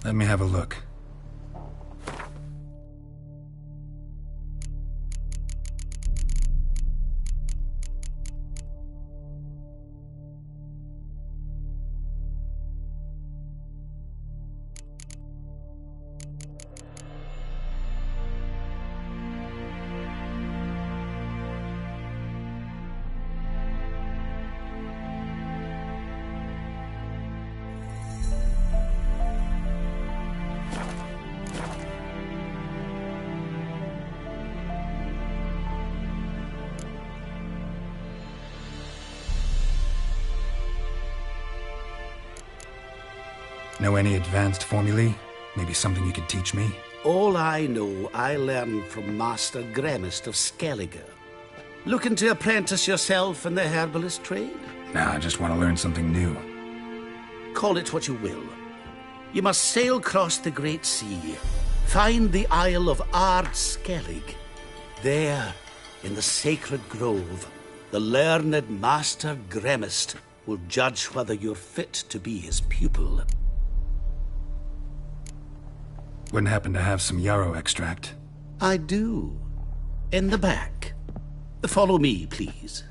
Let me have a look. Know any advanced formulae? Maybe something you could teach me? All I know, I learned from Master Gremist of Skellige. Looking to apprentice yourself in the herbalist trade? Nah, I just want to learn something new. Call it what you will. You must sail across the Great Sea, find the Isle of Ard Skellig. There, in the sacred grove, the learned Master Gremist will judge whether you're fit to be his pupil. Wouldn't happen to have some yarrow extract? I do. In the back. Follow me, please.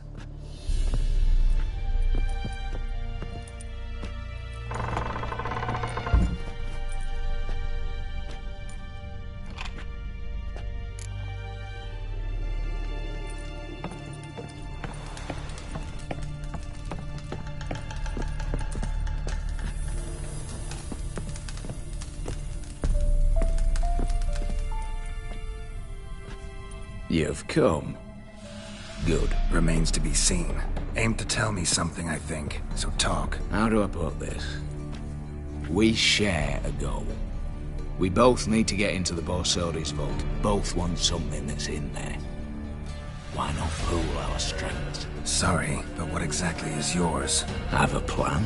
You've come. Good. Remains to be seen. Aim to tell me something, I think. So talk. How do I put this? We share a goal. We both need to get into the Borsodi's vault. Both want something that's in there. Why not pool our strengths? Sorry, but what exactly is yours? Have a plan.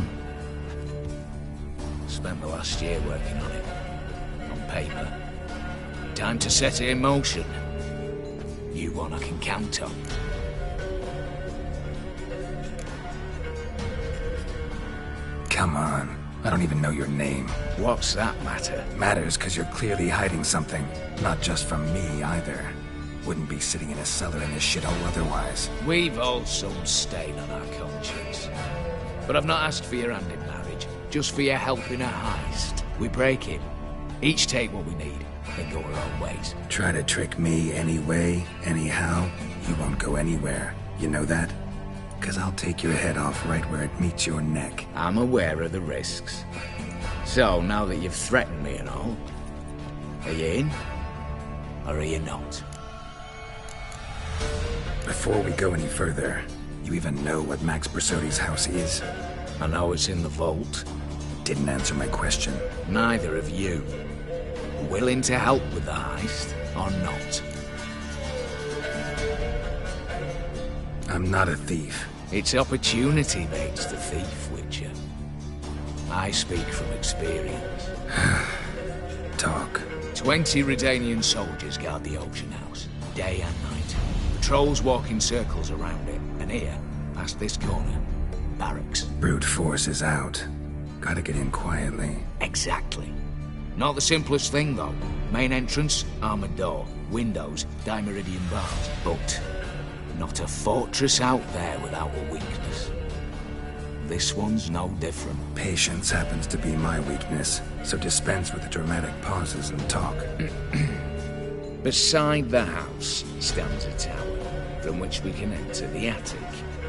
Spent the last year working on it. On paper. Time to set it in motion. You one I can count on. Come on. I don't even know your name. What's that matter? Matters because you're clearly hiding something. Not just from me, either. Wouldn't be sitting in a cellar in this shithole otherwise. We've all some stain on our conscience. But I've not asked for your hand in marriage. Just for your help in a heist. We break it. Each take what we need. And go our own ways. Try to trick me anyway, anyhow, you won't go anywhere. You know that? Because I'll take your head off right where it meets your neck. I'm aware of the risks. So, now that you've threatened me and all, are you in? Or are you not? Before we go any further, you even know what Max Borsodi's house is? I know it's in the vault. Didn't answer my question. Neither of you. Willing to help with the heist, or not? I'm not a thief. It's opportunity makes the thief, Witcher. I speak from experience. Talk. 20 Redanian soldiers guard the auction house, day and night. Patrols walk in circles around it, and here, past this corner, barracks. Brute force is out. Gotta get in quietly. Exactly. Not the simplest thing, though. Main entrance, armored door. Windows, dimeridian bars. But not a fortress out there without a weakness. This one's no different. Patience happens to be my weakness, so dispense with the dramatic pauses and talk. Beside the house stands a tower, from which we can enter the attic.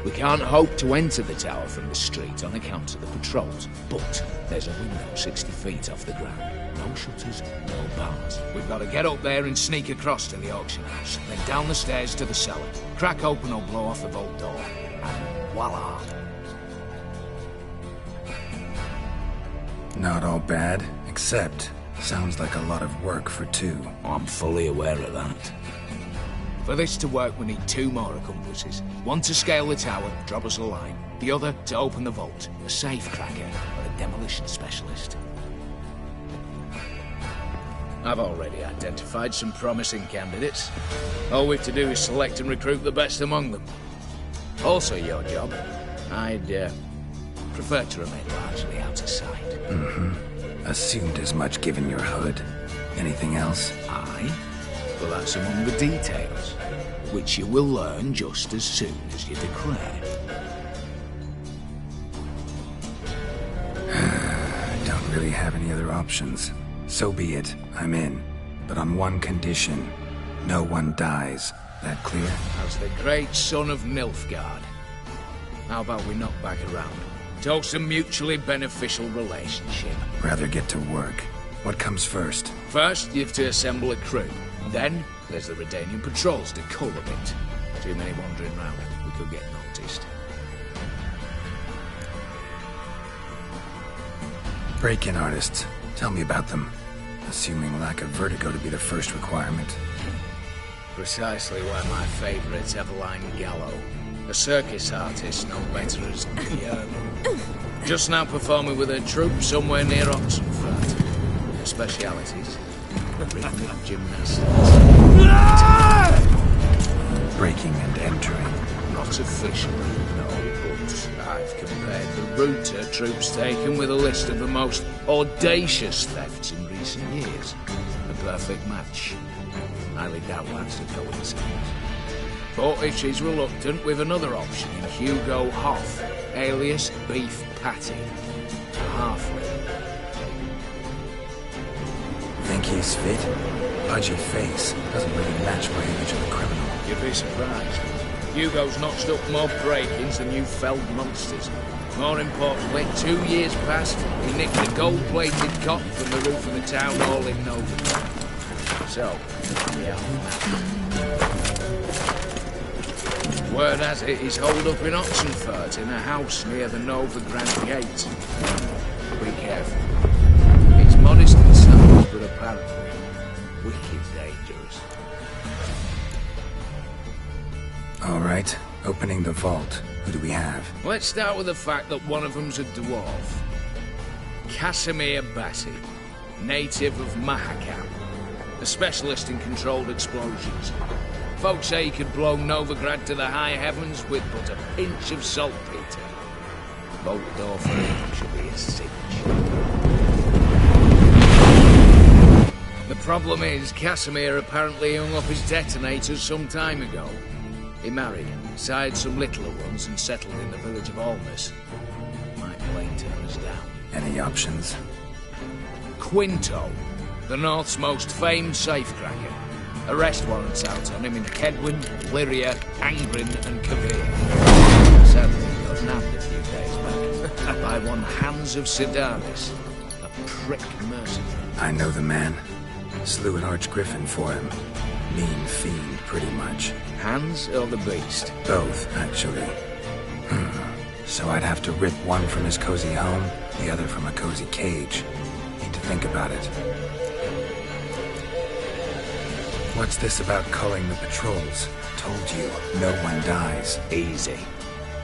We can't hope to enter the tower from the street on account of the patrols, but there's a window 60 feet off the ground. No shutters, no bars. We've got to get up there and sneak across to the auction house, then down the stairs to the cellar, crack open or blow off the vault door, and voila! Not all bad, except sounds like a lot of work for two. I'm fully aware of that. For this to work, we need 2 more accomplices. One to scale the tower, drop us a line. The other to open the vault, a safe cracker or a demolition specialist. I've already identified some promising candidates. All we've to do is select and recruit the best among them. Also your job. I'd prefer to remain largely out of sight. Assumed as much given your hood. Anything else? Aye, but that's among the details, which you will learn just as soon as you declare. I don't really have any other options. So be it. I'm in. But on one condition. No one dies. That clear? As the great son of Nilfgaard. How about we knock back around? Toast a mutually beneficial relationship. Rather get to work. What comes first? First, you have to assemble a crew. Then, there's the Redanian patrols to cull a bit. Too many wandering round. We could get noticed. Break-in artists. Tell me about them. Assuming lack of vertigo to be the first requirement. Precisely where my favourite Eveline Gallo. A circus artist known better as Guillermo. Just now performing with her troupe somewhere near Oxenfurt. Her specialities: rhythmic gymnastics. Breaking and entering. Not officially, no, but I've compared the route her troope's taken with a list of the most audacious thefts in recent years. A perfect match. Highly doubt that's a coincidence. But if she's reluctant, with another option in Hugo Hoff, alias Beef Patty. A halfling. Think he's fit? Pudgy face. Doesn't really match my image of a criminal. You'd be surprised. Hugo's notched up more break-ins than you felled monsters. More importantly, 2 years past, he nicked a gold-plated cot from the roof of the town hall in Novigrad. So, yeah. Word has it he's holed up in Oxenfurt in a house near the Novigrad gate. Be careful. He's modest in size, but apparently wicked dangerous. All right, opening the vault. Who do we have? Let's start with the fact that one of them's a dwarf. Casimir Bassi, native of Mahakam. A specialist in controlled explosions. Folks say he could blow Novigrad to the high heavens with but a pinch of saltpeter. Bolt door for him should be a cinch. The problem is, Casimir apparently hung up his detonators some time ago. He married, sired some littler ones, and settled in the village of Almas. Might plain turn us down. Any options? Quinto, the North's most famed safecracker. Arrest warrants out on him in Kedwin, Lyria, Angrin, and Kavir. Sadly, he got nabbed a few days back by one Hans of Sedaris, a prick mercenary. I know the man. Slew an archgriffin for him. Mean fiend, pretty much. Hans or the beast? Both, actually. So I'd have to rip one from his cozy home, the other from a cozy cage. Need to think about it. What's this about culling the patrols? Told you, no one dies. Easy.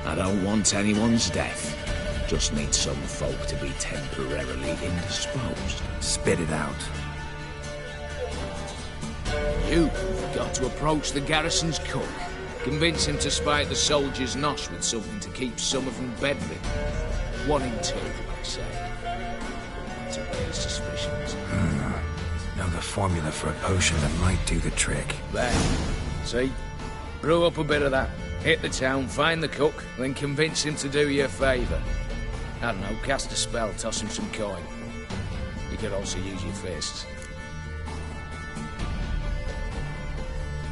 I don't want anyone's death. Just need some folk to be temporarily indisposed. Spit it out. You've got to approach the garrison's cook. Convince him to spite the soldiers' nosh with something to keep some of them bedridden. 1 in 2, I say. To raise suspicions. Know the formula for a potion that might do the trick. There. See? Brew up a bit of that. Hit the town, find the cook, then convince him to do you a favour. I don't know, cast a spell, toss him some coin. You could also use your fists.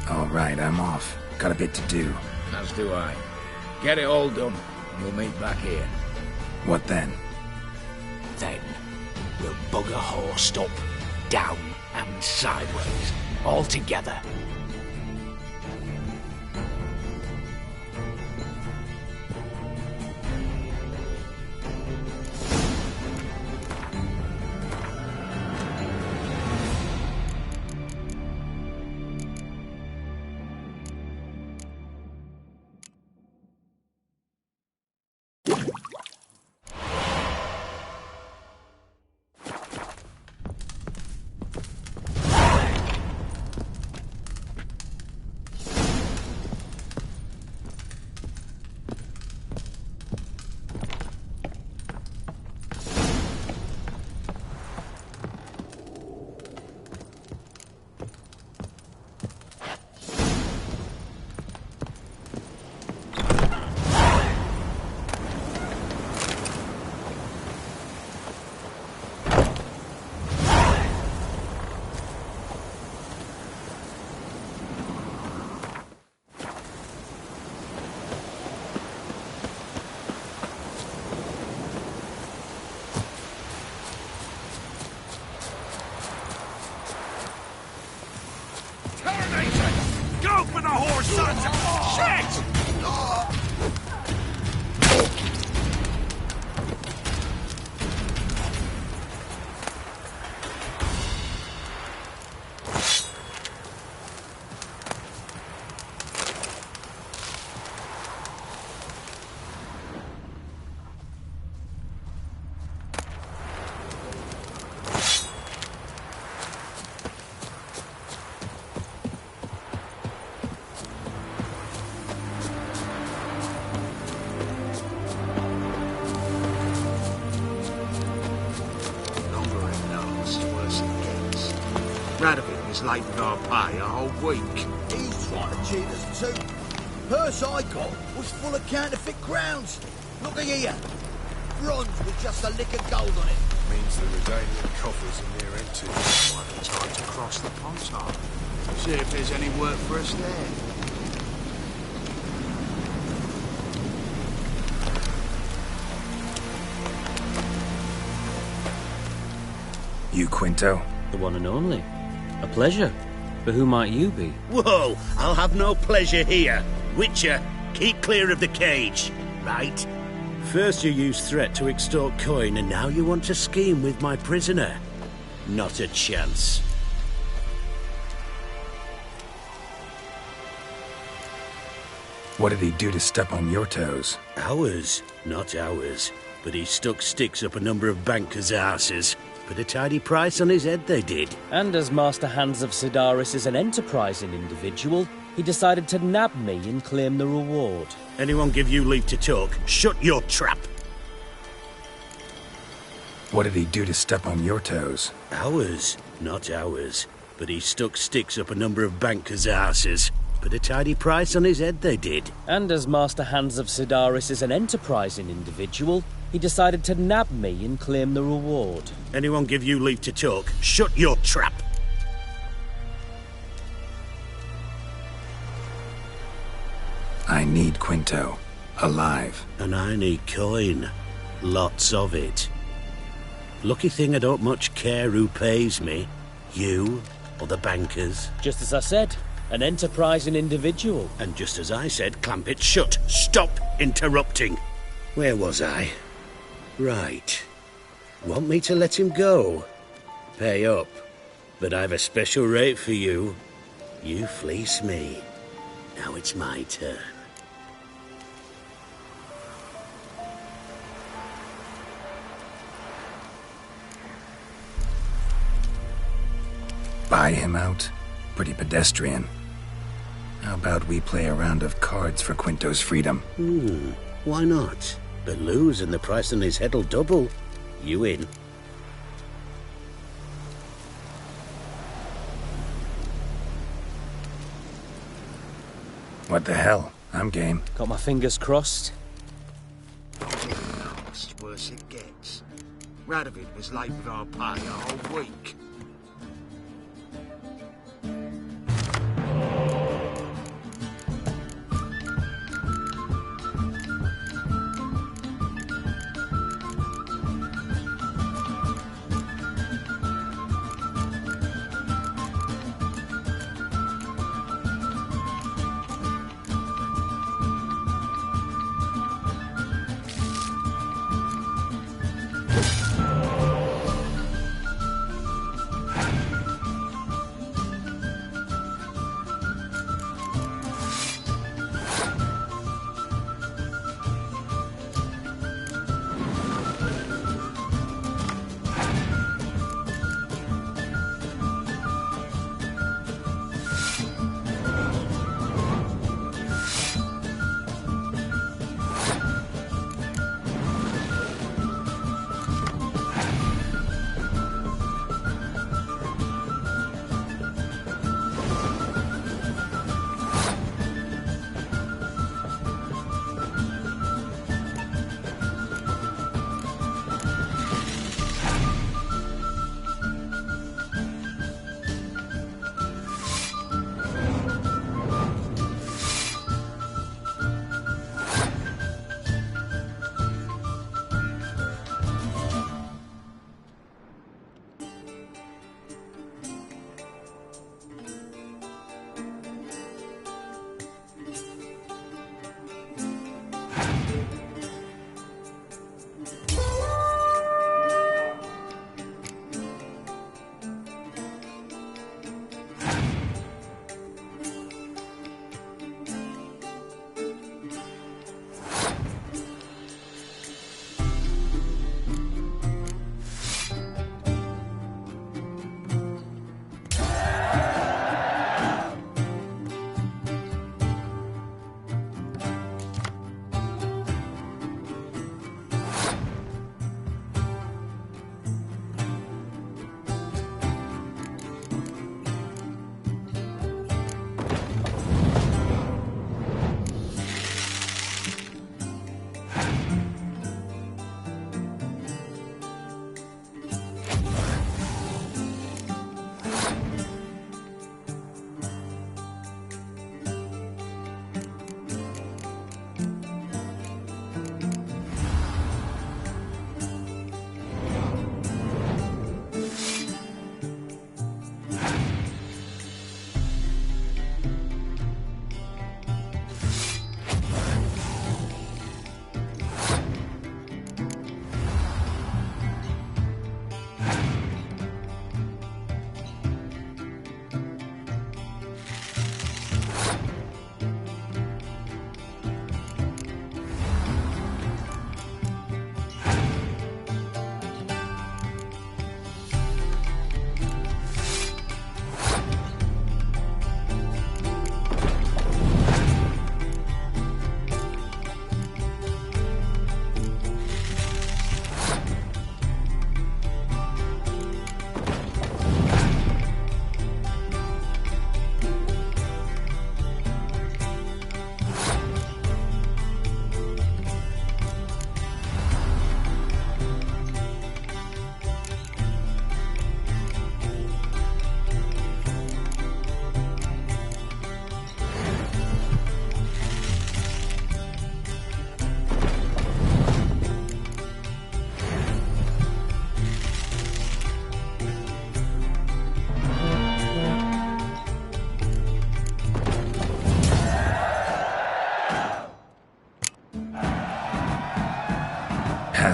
All right, I'm off. Got a bit to do. As do I. Get it all done, and we'll meet back here. What then? Then, we'll bugger horsed up, down and sideways, all together. Radovid was late with our pay a whole week. He's trying to cheat us too. Purse I got was full of counterfeit crowns. Look here. Bronze with just a lick of gold on it. Means the Redanian coffers are near empty. Might be time to cross the Pontar. See if there's any work for us there. You Quinto? The one and only. A pleasure. But who might you be? Whoa! I'll have no pleasure here. Witcher, keep clear of the cage, right? First you used threat to extort coin, and now you want to scheme with my prisoner. Not a chance. What did he do to step on your toes? Ours, not ours. But he stuck sticks up a number of bankers' arses. Put a tidy price on his head, they did. And as Master Hans of Sidaris is an enterprising individual, he decided to nab me and claim the reward. Anyone give you leave to talk? Shut your trap! What did he do to step on your toes? Ours, not ours. But he stuck sticks up a number of bankers' arses. Put a tidy price on his head, they did. And as Master Hans of Sidaris is an enterprising individual, he decided to nab me and claim the reward. Anyone give you leave to talk? Shut your trap! I need Quinto. Alive. And I need coin. Lots of it. Lucky thing I don't much care who pays me. You or the bankers. Just as I said, an enterprising individual. And just as I said, clamp it shut. Stop interrupting. Where was I? Right. Want me to let him go? Pay up. But I've a special rate for you. You fleece me. Now it's my turn. Buy him out? Pretty pedestrian. How about we play a round of cards for Quinto's freedom? Why not? But lose and the price on his head'll double. You in? What the hell? I'm game. Got my fingers crossed. It's worse it gets. Radovid was late with our pay a whole week.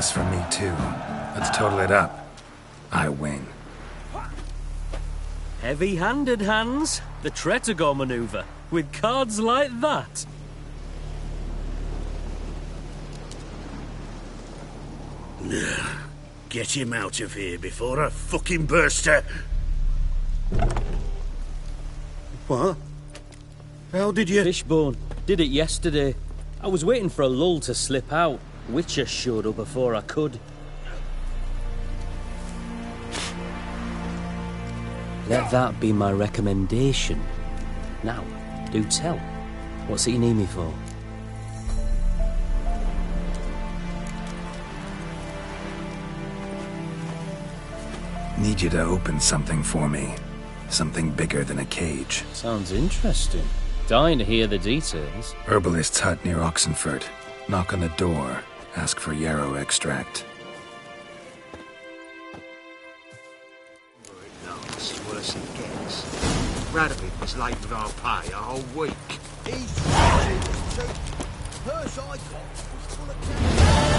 pass from me, too. Let's total it up. I win. Heavy-handed, Hans. The Tretogor maneuver. With cards like that. Get him out of here before I fucking burst her. What? How did you... Fishbone. Did it yesterday. I was waiting for a lull to slip out. Witcher showed up before I could. Let that be my recommendation. Now, do tell. What's it you need me for? Need you to open something for me. Something bigger than a cage. Sounds interesting. Dying to hear the details. Herbalist's hut near Oxenfurt. Knock on the door. Ask for yarrow extract. It's worse it gets. Radovid was late with our pay a whole week. He's too. Purse I got was full of cash.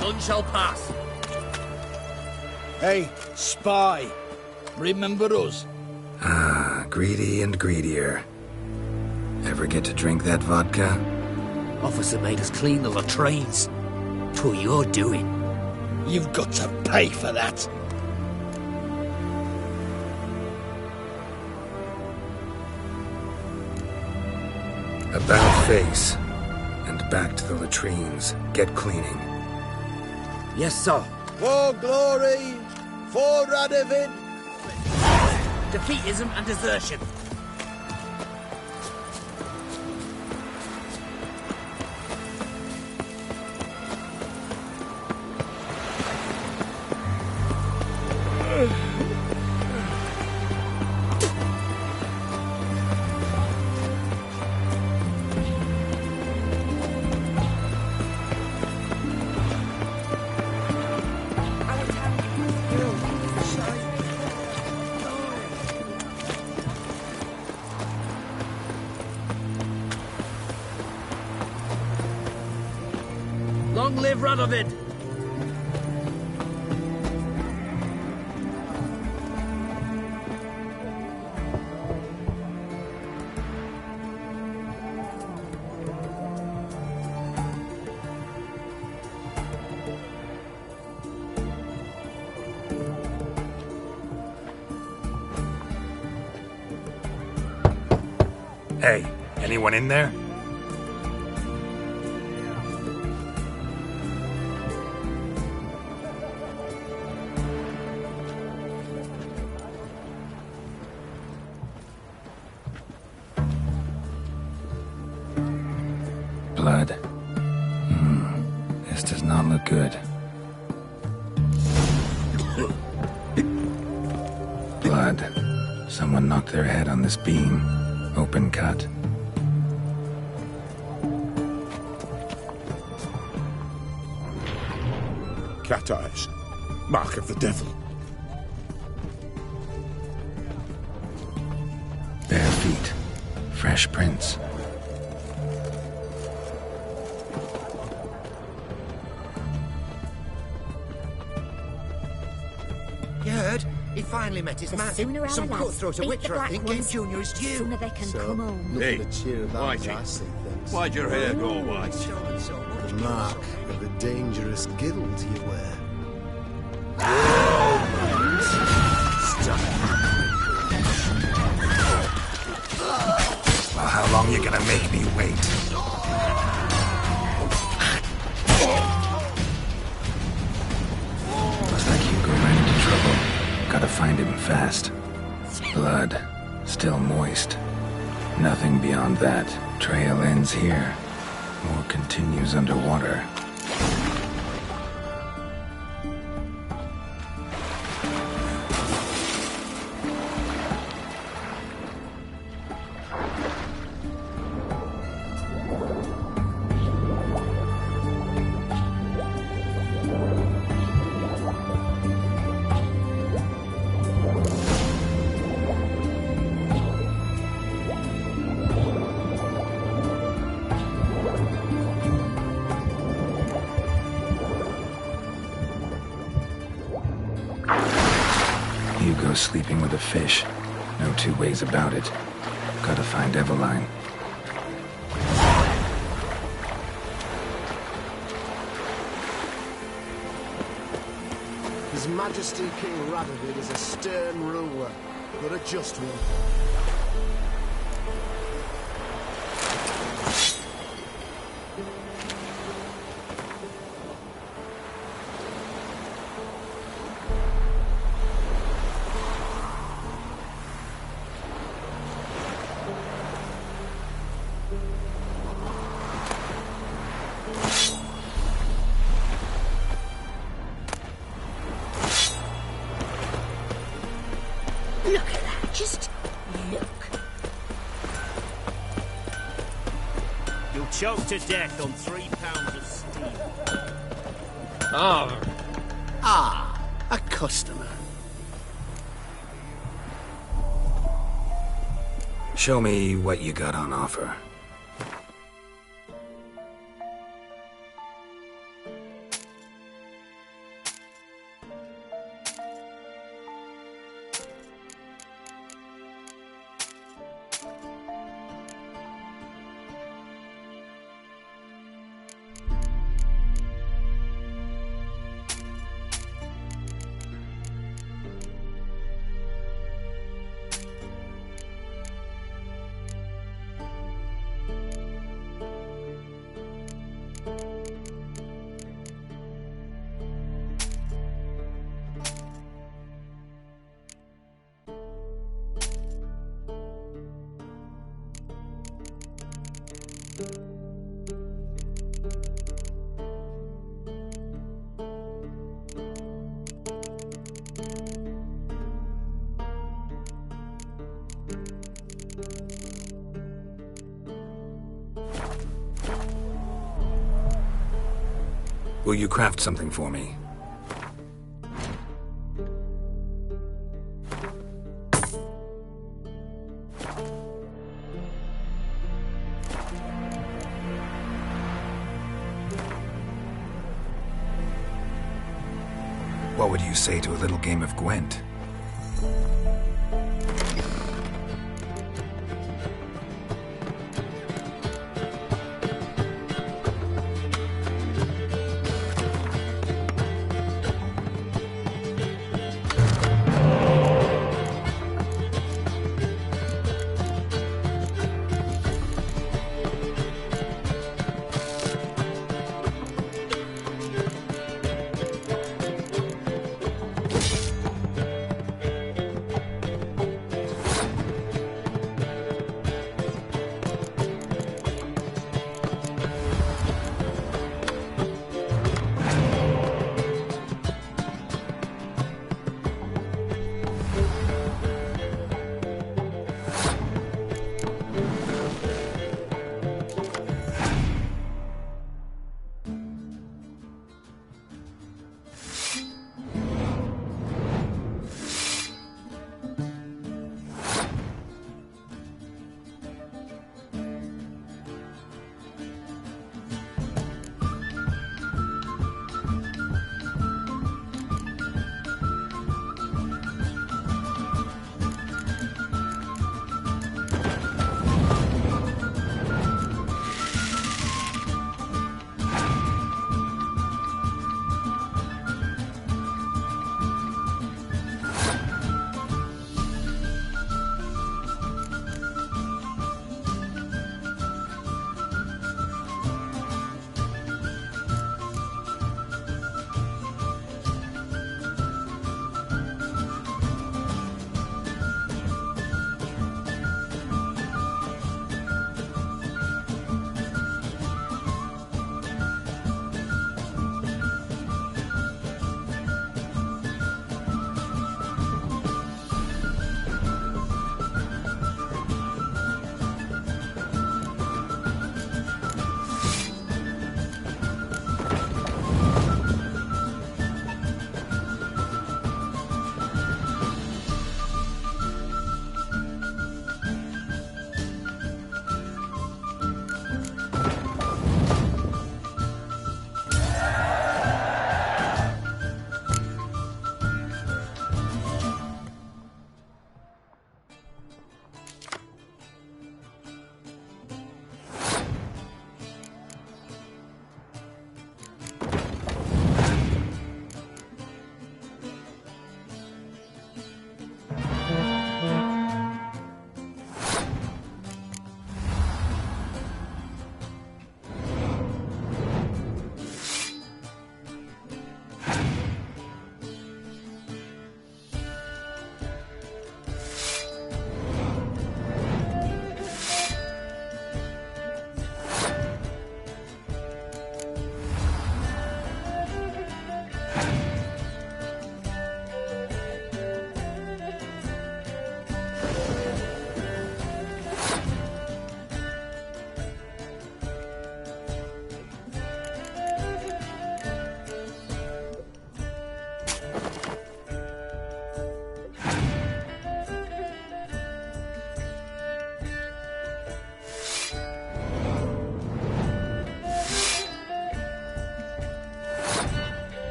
None shall pass. Hey, spy. Remember us? Ah, greedy and greedier. Ever get to drink that vodka? Officer made us clean the latrines. 'Twere your doing. You've got to pay for that. About face. And back to the latrines. Get cleaning. Yes, sir. For glory, for Radovid. Defeatism and desertion. Long live Radovid! Hey, anyone in there? Blood. This does not look good. Blood. Someone knocked their head on this beam. Open cut. Cat eyes. Mark of the devil. Bare feet. Fresh prints. You heard? He finally met his match. Some cutthroat of Witcher, I think, gave Junior his due. Sooner they can come home. Hey, Whitey, why'd your hair go white? The mark of a dangerous guild you wear. Well, how long you gonna make me wait? Looks like Hugo ran into trouble. Gotta find him fast. Blood. Still moist. Nothing beyond that. Trail ends here. More continues underwater. was sleeping with a fish. No two ways about it. Gotta find Eveline. His Majesty King Radovid is a stern ruler, but a just one. Look at that, just look. You'll choke to death on 3 pounds of steel. Oh. Ah, a customer. Show me what you got on offer. Will you craft something for me? What would you say to a little game of Gwent?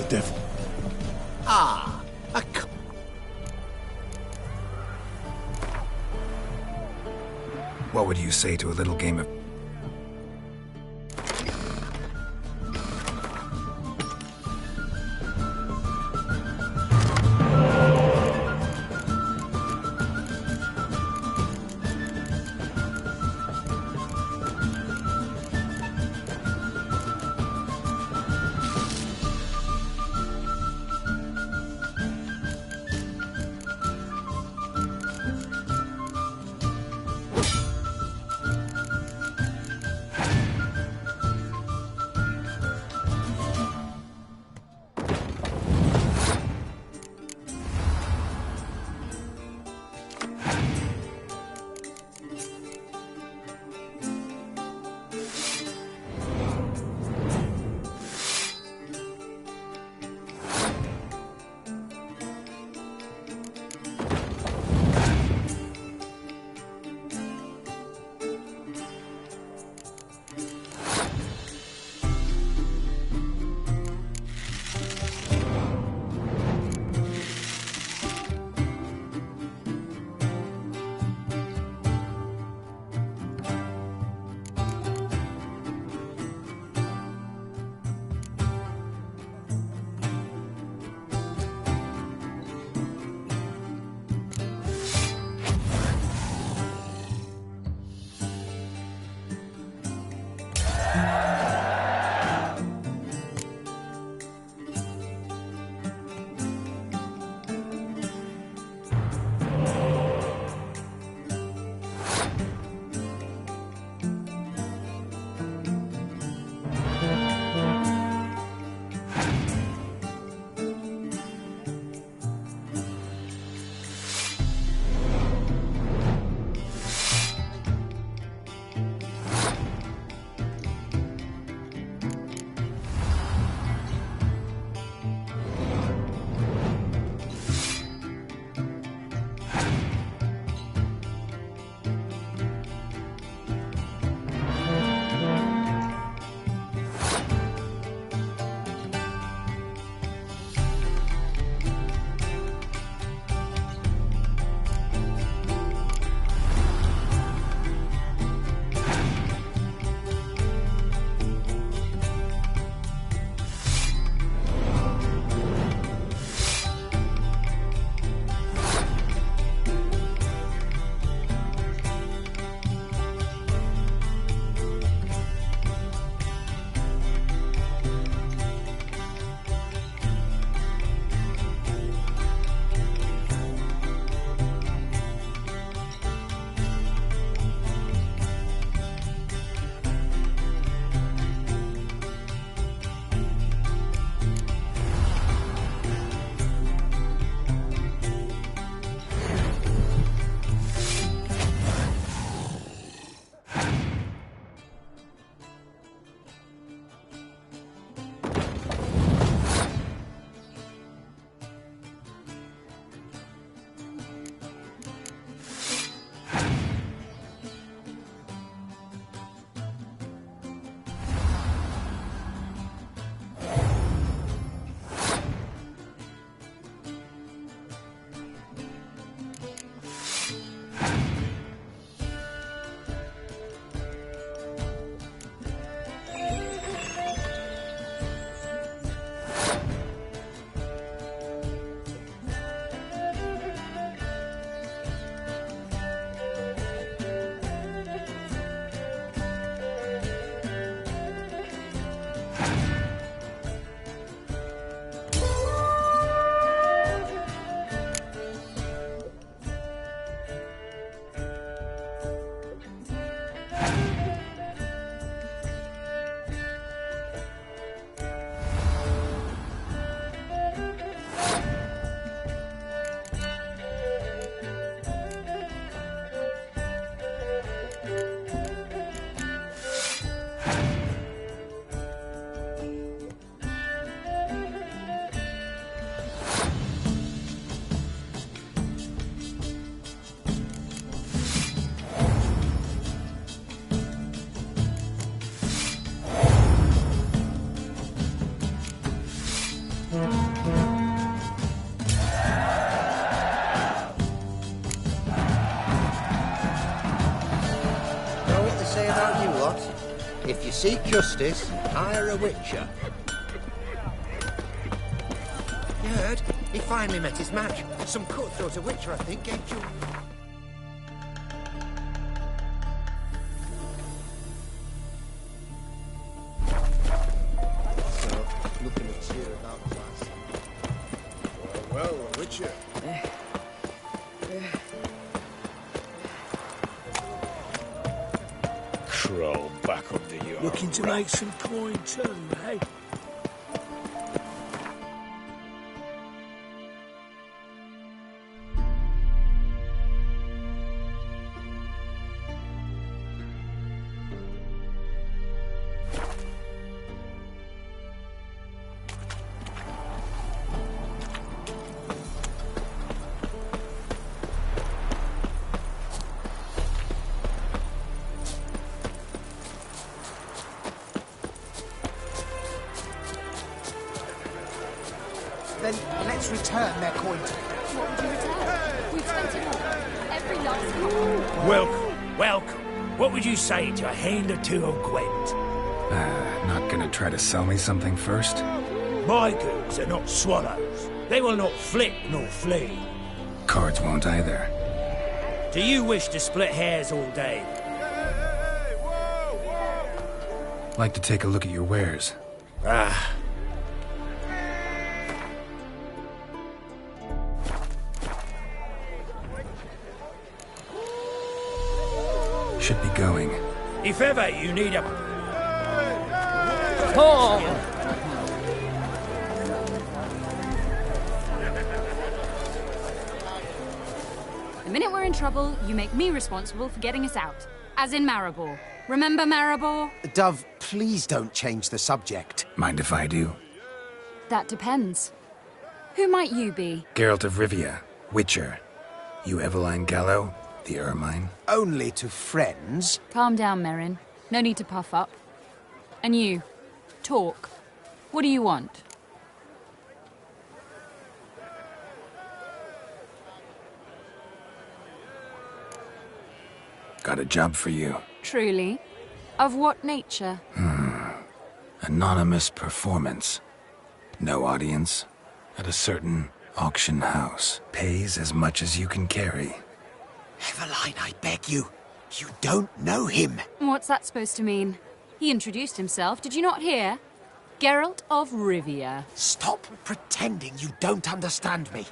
the devil. Ah, a What would you say to a little game of... If you seek justice, hire a witcher. You heard? He finally met his match. Some cutthroat a witcher, I think, ain't you? So, looking to cheer about class. Well, a witcher. Crawl back under your Looking to make some coin too, eh? Then let's return their coin to them. What would you return? We've spent it all. Every last copper. Welcome, welcome. What would you say to a hand or two of Gwent? Not gonna try to sell me something first? My goods are not swallows. They will not flit nor flee. Cards won't either. Do you wish to split hairs all day? Like to take a look at your wares. Ah. Should be going. If ever you need a... Oh! The minute we're in trouble, you make me responsible for getting us out. As in Maribor. Remember Maribor? Dove, please don't change the subject. Mind if I do? That depends. Who might you be? Geralt of Rivia, Witcher. You Eveline Gallo, the Ermine? Only to friends. Calm down, Merrin. No need to puff up. And you, talk. What do you want? Got a job for you. Truly? Of what nature? Anonymous performance. No audience. At a certain auction house. Pays as much as you can carry. Eveline, I beg you. You don't know him. What's that supposed to mean? He introduced himself, did you not hear? Geralt of Rivia. Stop pretending you don't understand me.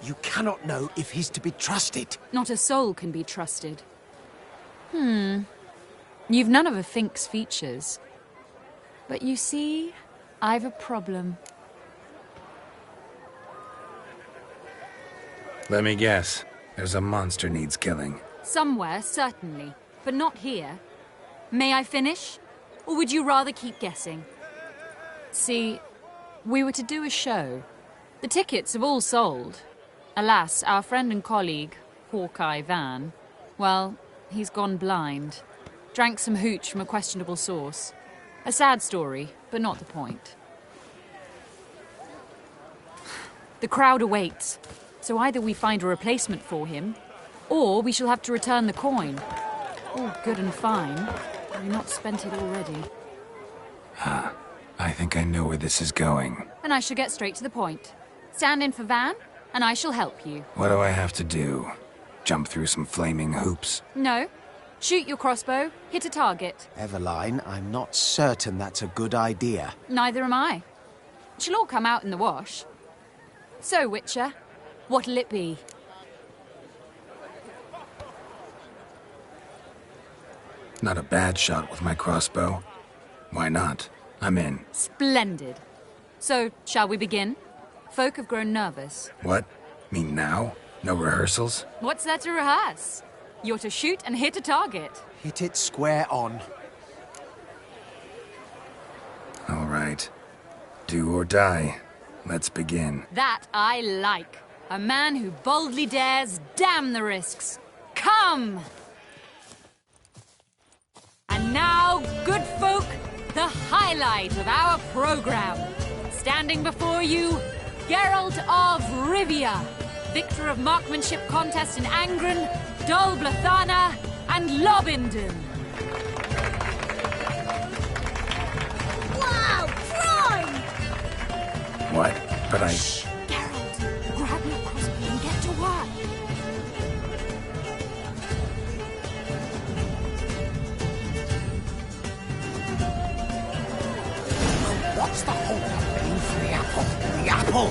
You cannot know if he's to be trusted. Not a soul can be trusted. You've none of a Fink's features. But you see, I've a problem. Let me guess. There's a monster needs killing. Somewhere, certainly. But not here. May I finish? Or would you rather keep guessing? See, we were to do a show. The tickets have all sold. Alas, our friend and colleague, Hawkeye Van, well, he's gone blind. Drank some hooch from a questionable source. A sad story, but not the point. The crowd awaits, so either we find a replacement for him, or we shall have to return the coin. All good and fine. We've not spent it already. I think I know where this is going. And I shall get straight to the point. Stand in for Van, and I shall help you. What do I have to do? Jump through some flaming hoops? No. Shoot your crossbow, hit a target. Eveline, I'm not certain that's a good idea. Neither am I. It shall all come out in the wash. So, Witcher, what'll it be? Not a bad shot with my crossbow. Why not? I'm in. Splendid. So, shall we begin? Folk have grown nervous. What? Mean now? No rehearsals? What's there to rehearse? You're to shoot and hit a target. Hit it square on. All right. Do or die. Let's begin. That I like. A man who boldly dares, damn the risks. Come! And now, good folk, the highlight of our program. Standing before you, Geralt of Rivia, victor of marksmanship contest in Angren, Dol Blathana, and Lobindon. but I... Geralt, grab your crossbow and get to work. What's the hold-up being for the apple? The apple!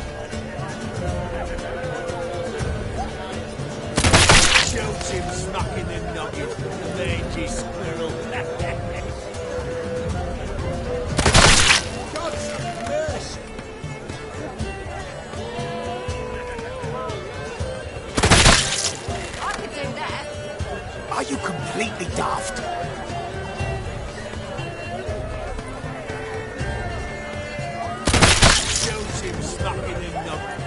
Shoots him smacking and knocking, the mangy squirrel. God's mercy! I could do that. Are you completely daft? Shoots him smacking and knocking.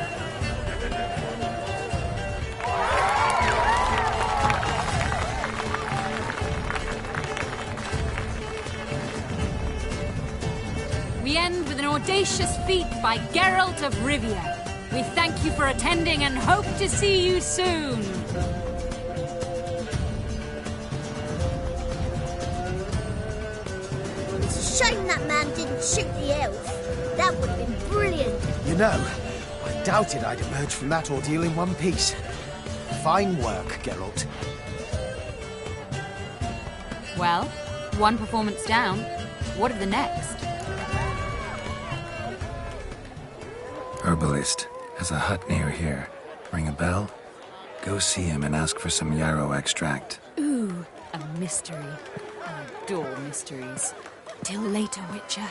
We end with an audacious feat by Geralt of Rivia. We thank you for attending and hope to see you soon. It's a shame that man didn't shoot the elf. That would have been brilliant. You know, I doubted I'd emerge from that ordeal in one piece. Fine work, Geralt. Well, one performance down. What of the next? Herbalist has a hut near here. Ring a bell? Go see him and ask for some yarrow extract. Ooh, a mystery. I adore mysteries. Till later, Witcher.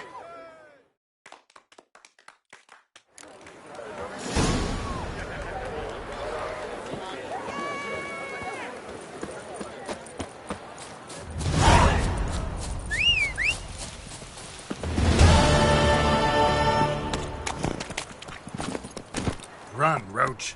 Run, Roach.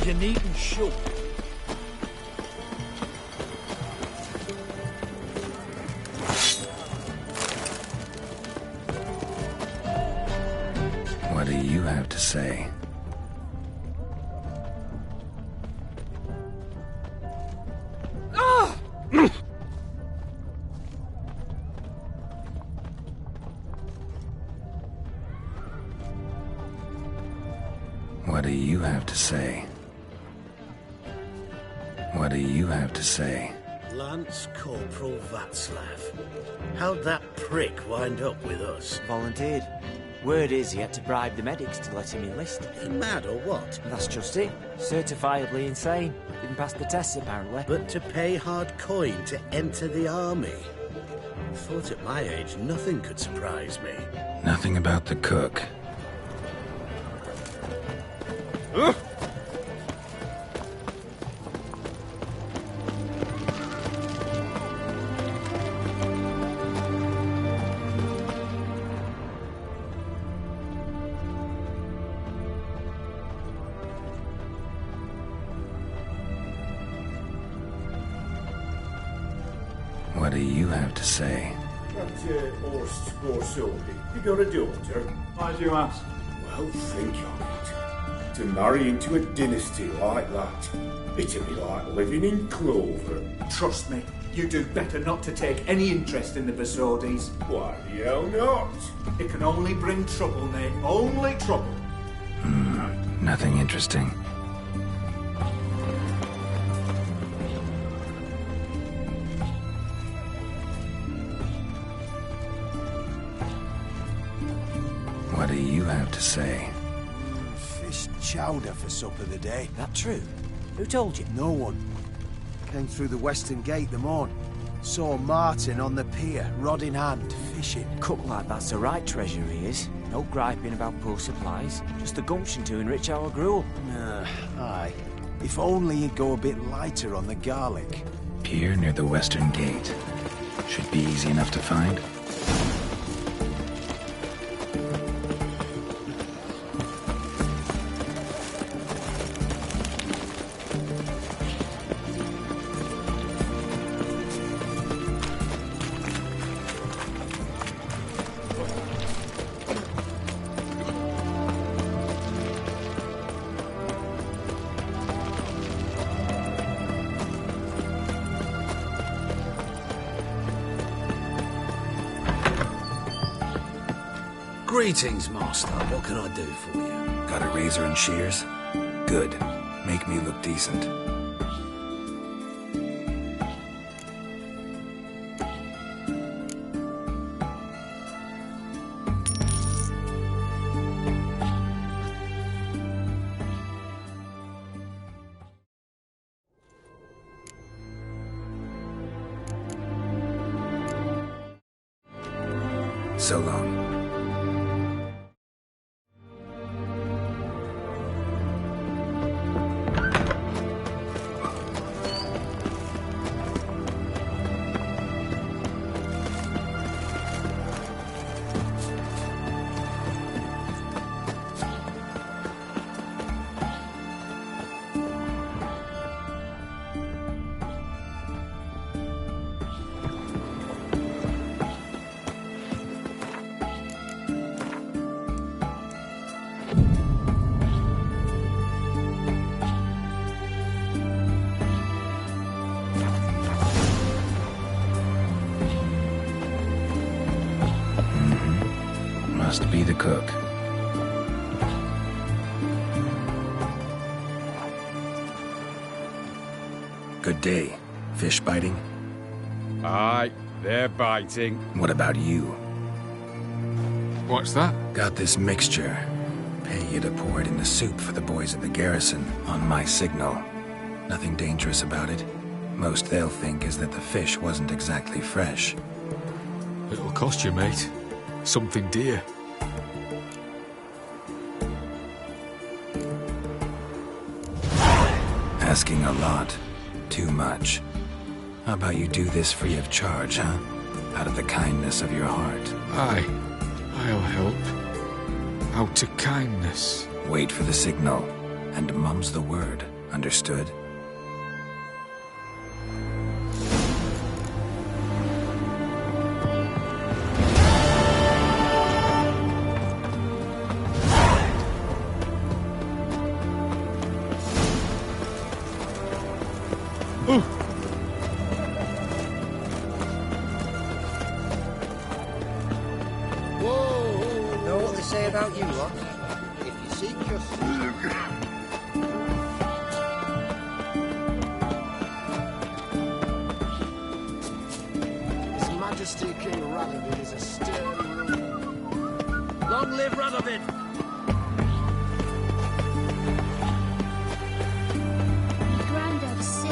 You needn't shoot. What do you have to say? What do you have to say? What do you have to say? Lance Corporal Václav. How'd that prick wind up with us? Volunteered. Word is he had to bribe the medics to let him enlist. He mad or what? That's just it. Certifiably insane. Didn't pass the tests, apparently. But to pay hard coin to enter the army? I thought at my age nothing could surprise me. Nothing about the cook. What do you have to say? Captain Orst Gorsoli. You got a daughter? Why do you ask? Well, think of it. To marry into a dynasty like that, it'd be like living in clover. Trust me, you do better not to take any interest in the Besodis. Why the hell not? It can only bring trouble, Nate. Only trouble. Nothing interesting. What do you have to say? Fish chowder for supper today. That true? Who told you? No one. Came through the western gate the morn. Saw Martin on the pier, rod in hand, fishing. Cook like that's the right treasure he is. No griping about poor supplies. Just the gumption to enrich our gruel. Aye. If only he'd go a bit lighter on the garlic. Pier near the western gate. Should be easy enough to find. Greetings, Master. What can I do for you? Got a razor and shears? Good. Make me look decent. So long. Must be the cook. Good day. Fish biting? Aye, they're biting. What about you? What's that? Got this mixture. Pay you to pour it in the soup for the boys at the garrison, on my signal. Nothing dangerous about it. Most they'll think is that the fish wasn't exactly fresh. It'll cost you, mate. Something dear. Asking a lot. Too much. How about you do this free of charge, huh? Out of the kindness of your heart. Aye, I'll help. Out to kindness. Wait for the signal, and mum's the word. Understood? Know what they say about you lot? If you seek justice... His Majesty King Radovid is a stern ruler. Long live Radovid! My granddad's sick.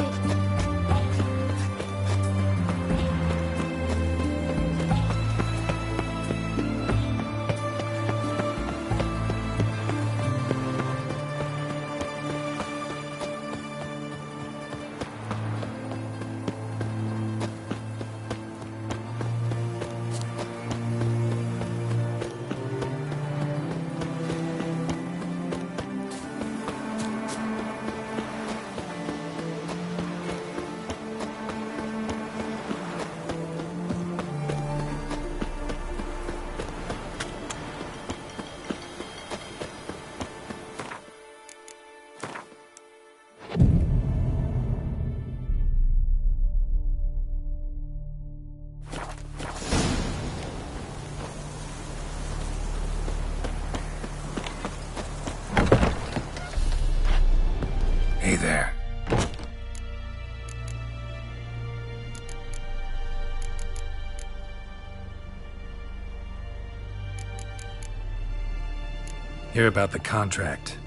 Hear about the contract.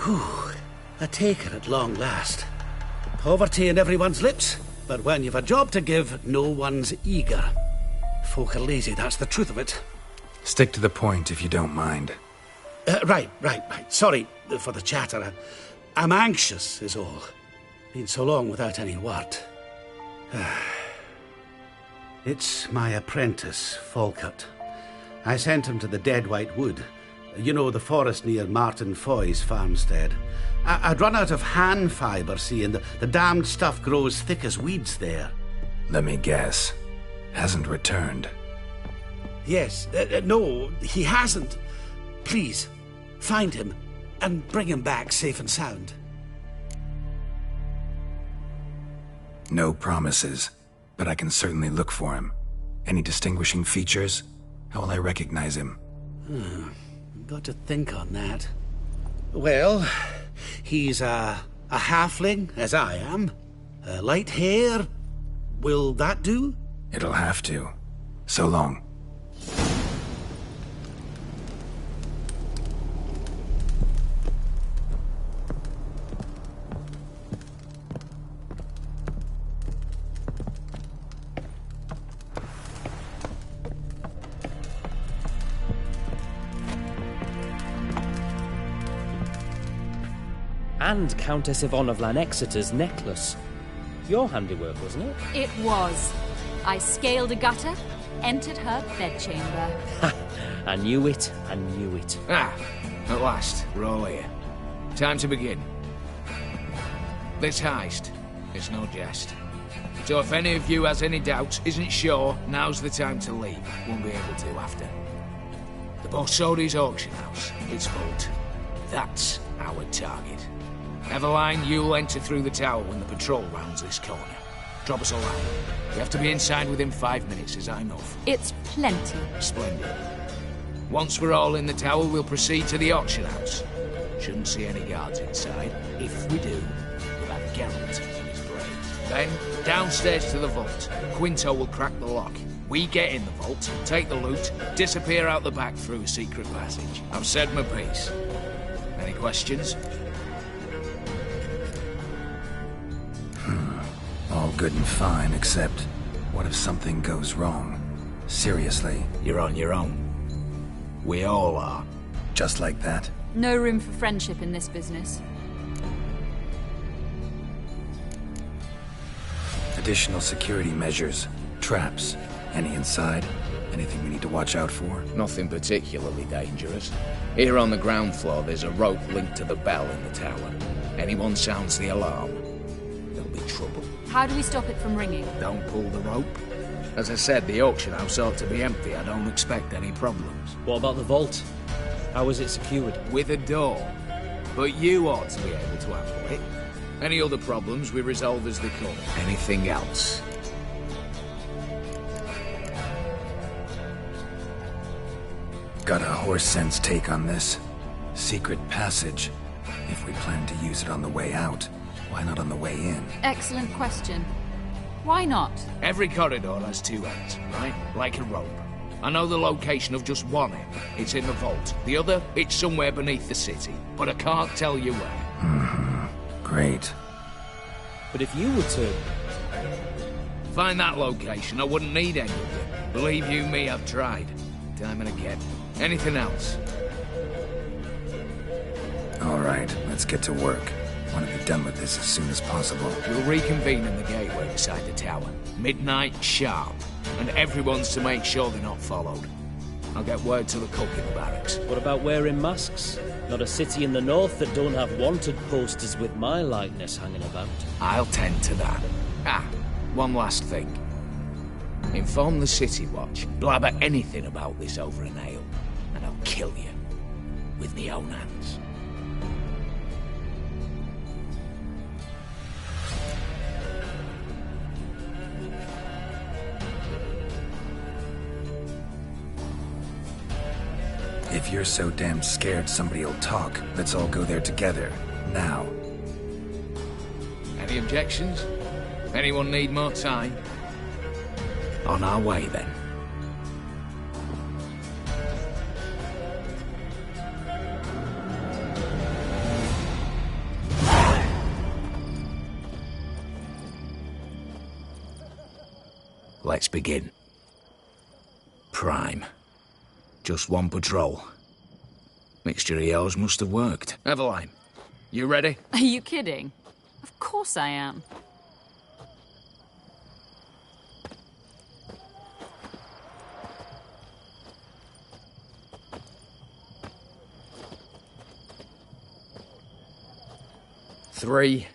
Whew. A taker at long last. Poverty in everyone's lips, but when you've a job to give, no one's eager. Folk are lazy, that's the truth of it. Stick to the point if you don't mind. Right. Sorry for the chatter. I'm anxious, is all. Been so long without any word. It's my apprentice, Falkert. I sent him to the Dead White Wood. You know, the forest near Martin Foy's farmstead. I'd run out of hand fibre, see, and the damned stuff grows thick as weeds there. Let me guess. Hasn't returned. Yes. No, he hasn't. Please, find him and bring him back safe and sound. No promises, but I can certainly look for him. Any distinguishing features? How will I recognize him? Got to think on that. Well, he's a halfling, as I am. Light hair. Will that do? It'll have to. So long. And Countess Yvonne of Lanexeter's necklace. Your handiwork, wasn't it? It was. I scaled a gutter, entered her bedchamber. Ha! I knew it. At last, we're all here. Time to begin. This heist is no jest. So if any of you has any doubts, isn't sure, now's the time to leave. Won't be able to after. The Borsodi's auction house, its vault. That's our target. Eveline, you'll enter through the tower when the patrol rounds this corner. Drop us a line. We have to be inside within 5 minutes, is that enough? It's plenty. Splendid. Once we're all in the tower, we'll proceed to the auction house. Shouldn't see any guards inside. If we do, we'll have Geralt in his blade. Then, downstairs to the vault. Quinto will crack the lock. We get in the vault, take the loot, disappear out the back through a secret passage. I've said my piece. Any questions? All good and fine, except what if something goes wrong? Seriously. You're on your own. We all are. Just like that? No room for friendship in this business. Additional security measures. Traps. Any inside? Anything we need to watch out for? Nothing particularly dangerous. Here on the ground floor, there's a rope linked to the bell in the tower. Anyone sounds the alarm, there'll be trouble. How do we stop it from ringing? Don't pull the rope. As I said, the auction house ought to be empty. I don't expect any problems. What about the vault? How is it secured? With a door. But you ought to be able to handle it. Any other problems we resolve as they come. Anything else? Got a horse sense take on this. Secret passage. If we plan to use it on the way out, why not on the way in? Excellent question. Why not? Every corridor has two ends, right? Like a rope. I know the location of just one end. It's in the vault. The other, it's somewhere beneath the city. But I can't tell you where. Great. But if you were to... find that location, I wouldn't need any of you. Believe you me, I've tried. Time and again. Anything else? All right, let's get to work. Want to be done with this as soon as possible. We'll reconvene in the gateway beside the tower. Midnight sharp. And everyone's to make sure they're not followed. I'll get word to the cook in the barracks. What about wearing masks? Not a city in the north that don't have wanted posters with my likeness hanging about. I'll tend to that. One last thing. Inform the City Watch. Blabber anything about this over an ale, and I'll kill you. With me own hands. If you're so damn scared somebody'll talk, let's all go there together. Now. Any objections? Anyone need more time? On our way, then. Let's begin. Prime. Just one patrol. Mixture of yours must have worked. Eveline, you ready? Are you kidding? Of course I am. Three,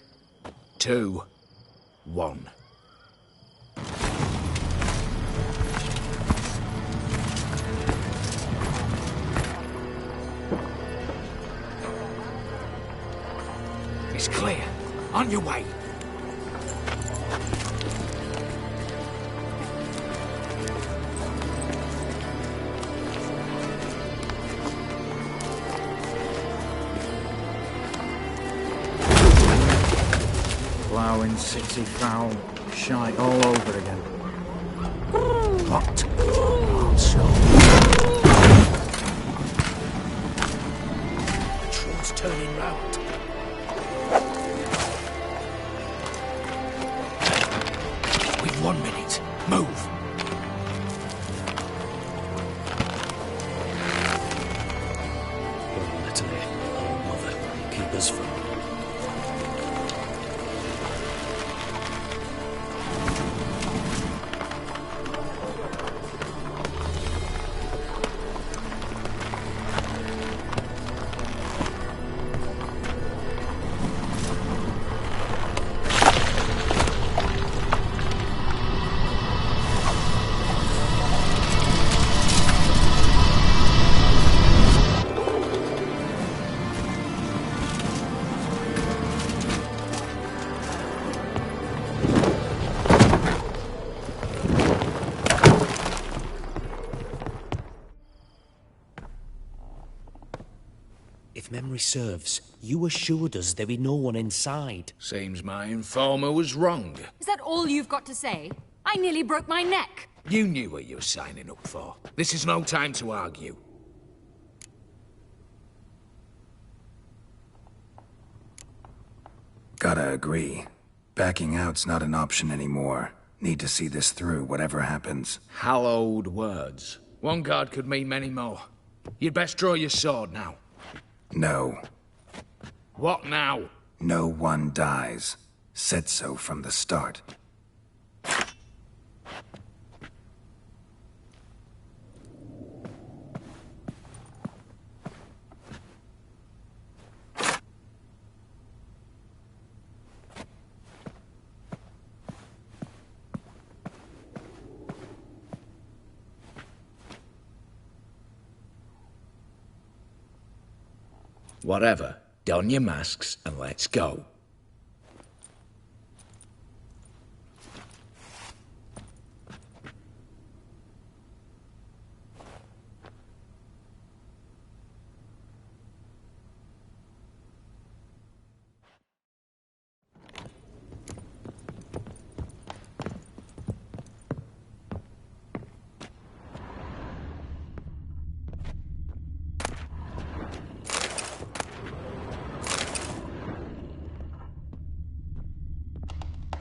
2, 1. It's clear. On your way. Ploughing, city foul, shite all over again. What? Patrol's turning round. We've 1 minute. Move. Oh, Natalie. Oh, mother. Keep us from... If memory serves, you assured us there be no one inside. Seems my informer was wrong. Is that all you've got to say? I nearly broke my neck. You knew what you were signing up for. This is no time to argue. Gotta agree. Backing out's not an option anymore. Need to see this through, whatever happens. Hallowed words. One guard could mean many more. You'd best draw your sword now. No. What now? No one dies. Said so from the start. Whatever. Don your masks and let's go.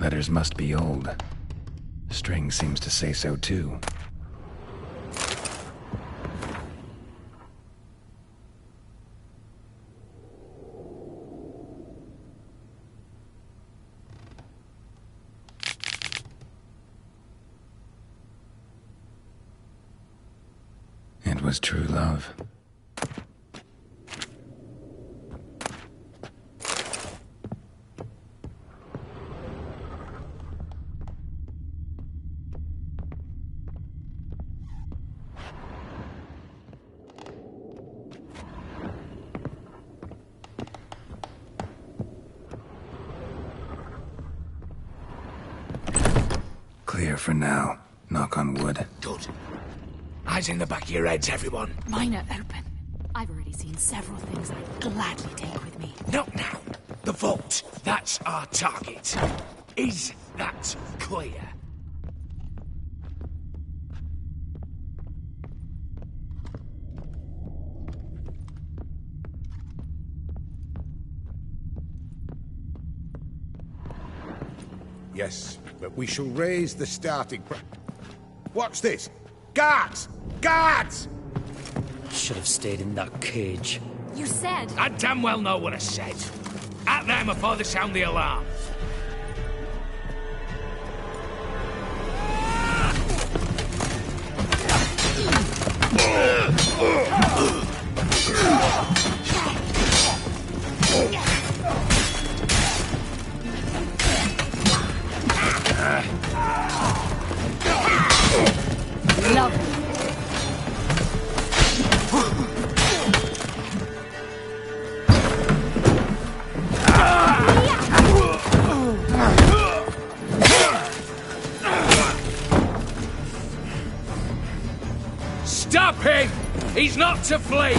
Letters must be old. String seems to say so too. It was true love. Clear for now. Knock on wood. Good. Eyes in the back of your heads, everyone. Mine are open. I've already seen several things I'd gladly take with me. Not now. The vault. That's our target. Is that clear? Yes, but we shall raise the starting price. Watch this. Guards! Guards! Should have stayed in that cage. You said... I damn well know what I said. At them before they sound the alarm. Lovely. Stop him! He's not to flee!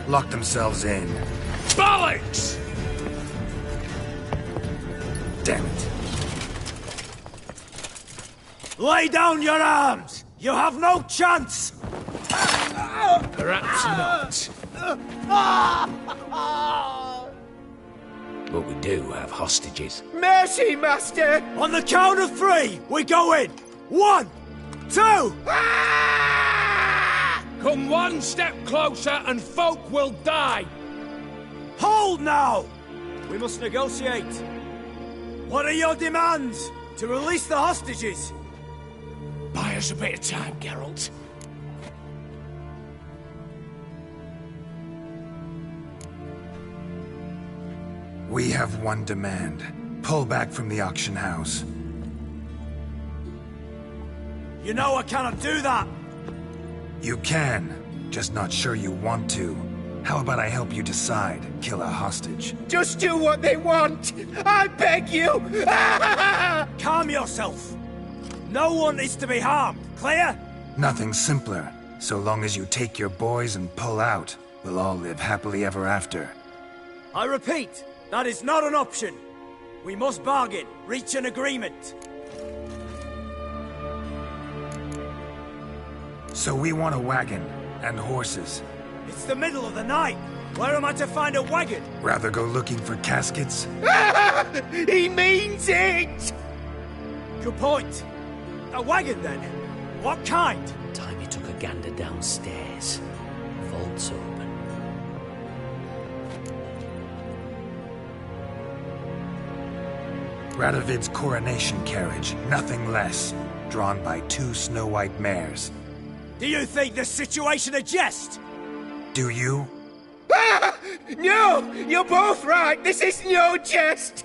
Lock themselves in. Bollocks! Damn it. Lay down your arms! You have no chance! Perhaps not. But we do have hostages. Mercy, Master! On the count of 3, we go in! 1, 2... Come one step closer and folk will die! Hold now! We must negotiate. What are your demands? To release the hostages? Buy us a bit of time, Geralt. We have one demand. Pull back from the auction house. You know I cannot do that! You can, just not sure you want to. How about I help you decide? Kill a hostage. Just do what they want! I beg you! Calm yourself! No one is to be harmed, clear? Nothing simpler. So long as you take your boys and pull out, we'll all live happily ever after. I repeat, that is not an option. We must bargain, reach an agreement. So we want a wagon, and horses. It's the middle of the night. Where am I to find a wagon? Rather go looking for caskets? He means it! Good point. A wagon, then? What kind? Time you took a gander downstairs. Vault's open. Radovid's coronation carriage, nothing less. Drawn by 2 snow-white mares. Do you think this situation a jest? Do you? No! You're both right! This is no jest!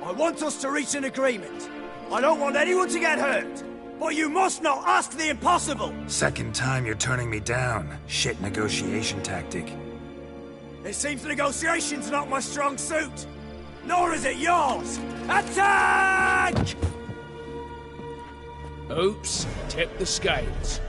I want us to reach an agreement. I don't want anyone to get hurt. But you must not ask the impossible! Second time you're turning me down. Shit negotiation tactic. It seems negotiation's not my strong suit. Nor is it yours! Attack! Oops, tip the scales.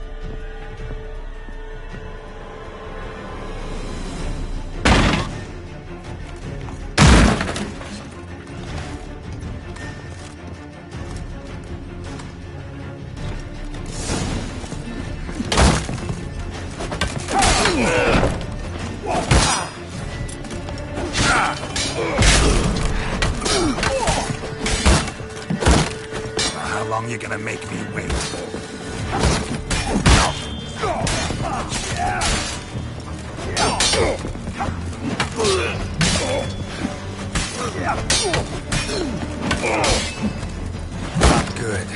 How long you gonna make me wait? Not good.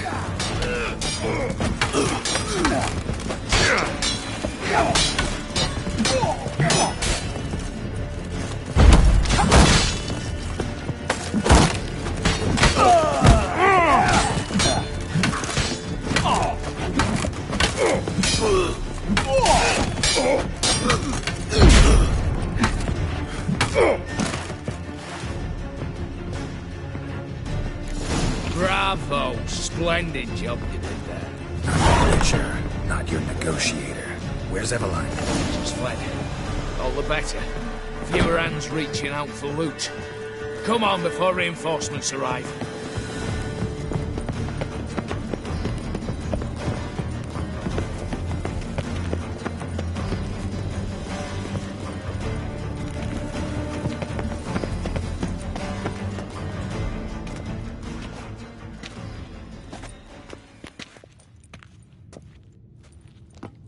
Bravo! Splendid job you did there. I'm a manager, not your negotiator. Where's Eveline? She's fled. All the better. Fewer hands reaching out for loot. Come on before reinforcements arrive.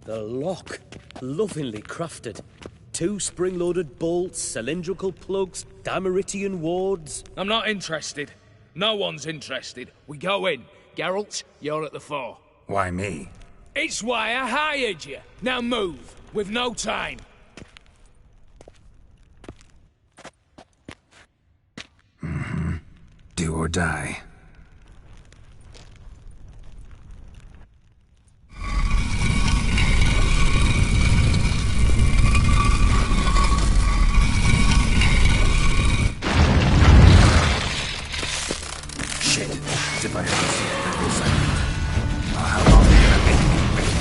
The lock. Lovingly crafted. 2 spring-loaded bolts, cylindrical plugs, Dimeritian wards. I'm not interested. No one's interested. We go in. Geralt, you're at the fore. Why me? It's why I hired you. Now move. We've no time. Mm-hmm. Do or die. As if I haven't seen it every second. Oh, how long are you gonna make me wait?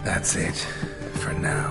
That's it, for now.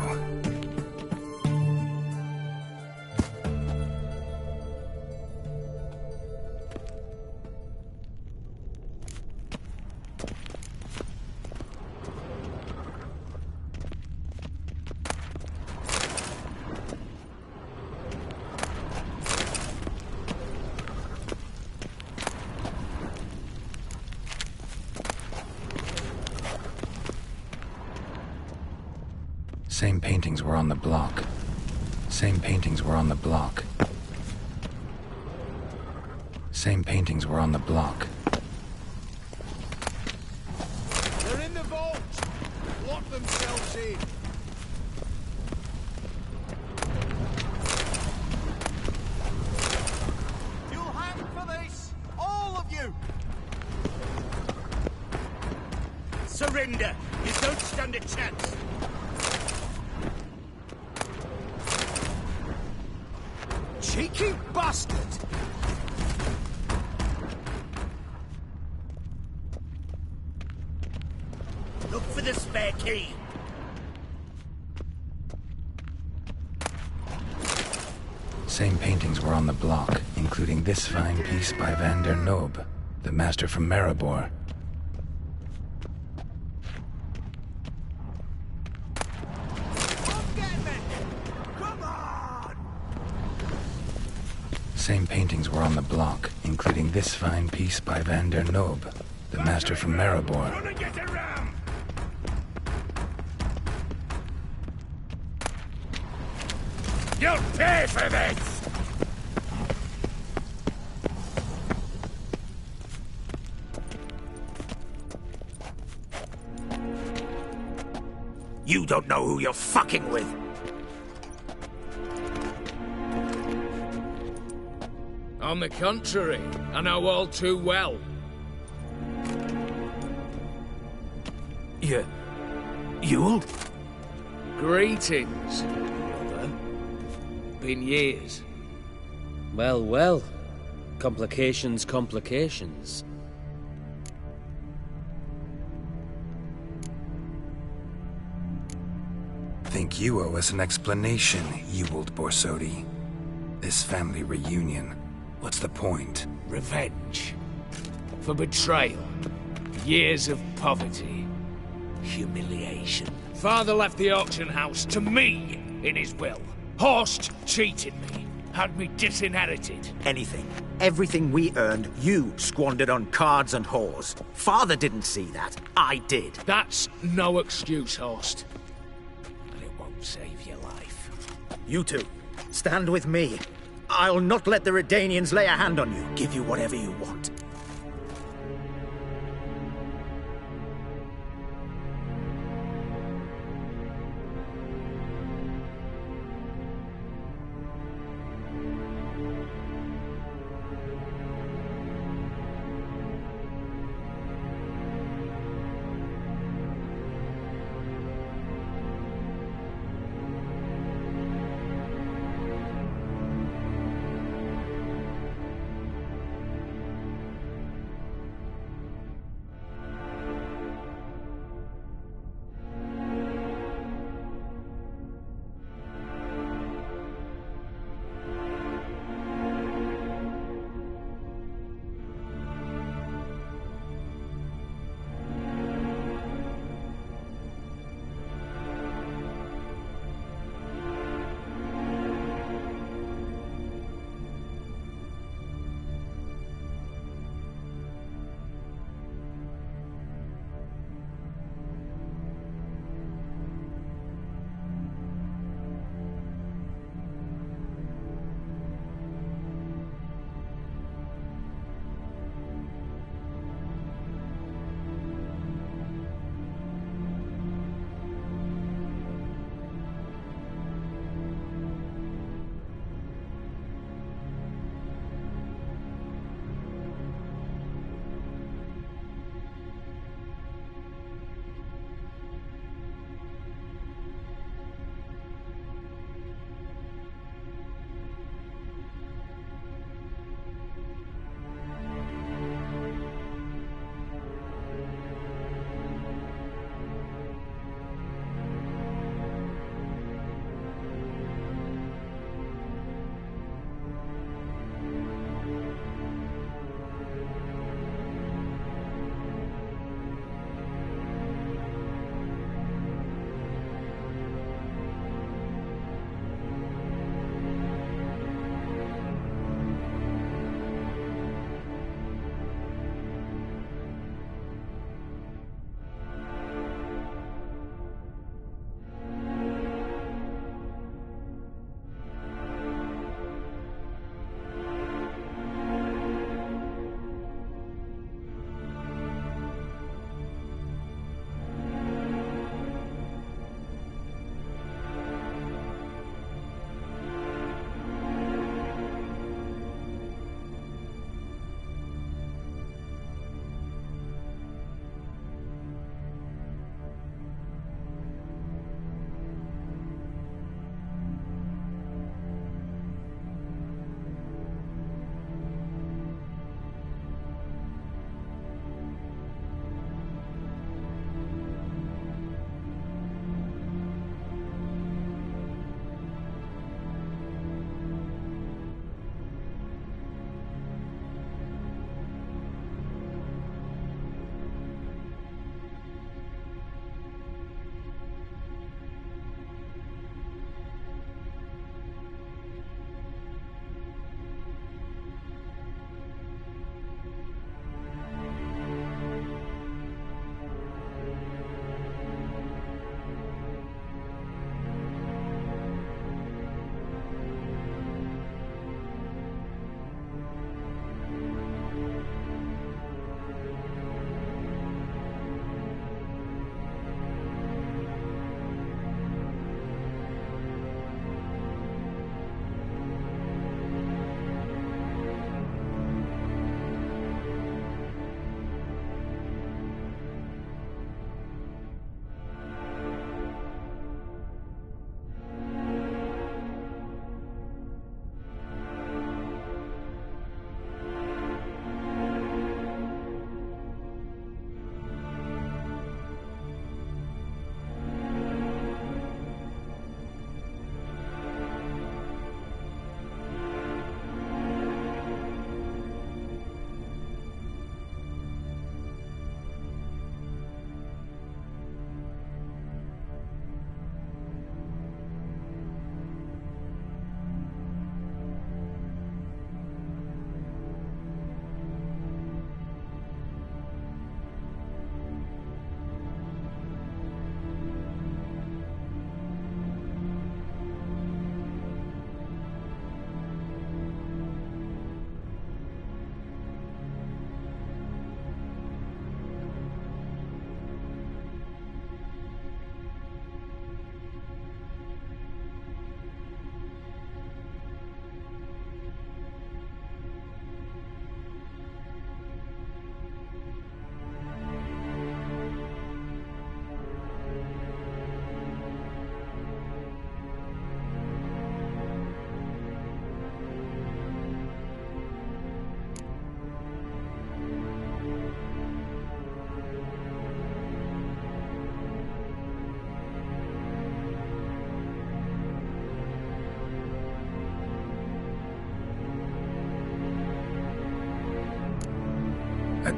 Same paintings were on the block. Same paintings were on the block. Same paintings were on the block. They're in the vault! Lock themselves in! You'll hang for this! All of you! Surrender! You don't stand a chance! Cheeky bastard! Look for the spare key! Same paintings were on the block, including this fine piece by Van der Nobe, the master from Maribor. Same paintings were on the block, including this fine piece by Van der Nobe, the master from Maribor. You'll pay for this! You don't know who you're fucking with. On the contrary, I know all too well. Ewald? Greetings, brother. Been years. Well, well. Complications, complications. Think you owe us an explanation, Ewald Borsodi. This family reunion. What's the point? Revenge. For betrayal. Years of poverty. Humiliation. Father left the auction house to me in his will. Horst cheated me. Had me disinherited. Anything. Everything we earned, you squandered on cards and whores. Father didn't see that. I did. That's no excuse, Horst. And it won't save your life. You two, stand with me. I'll not let the Redanians lay a hand on you. Give you whatever you want.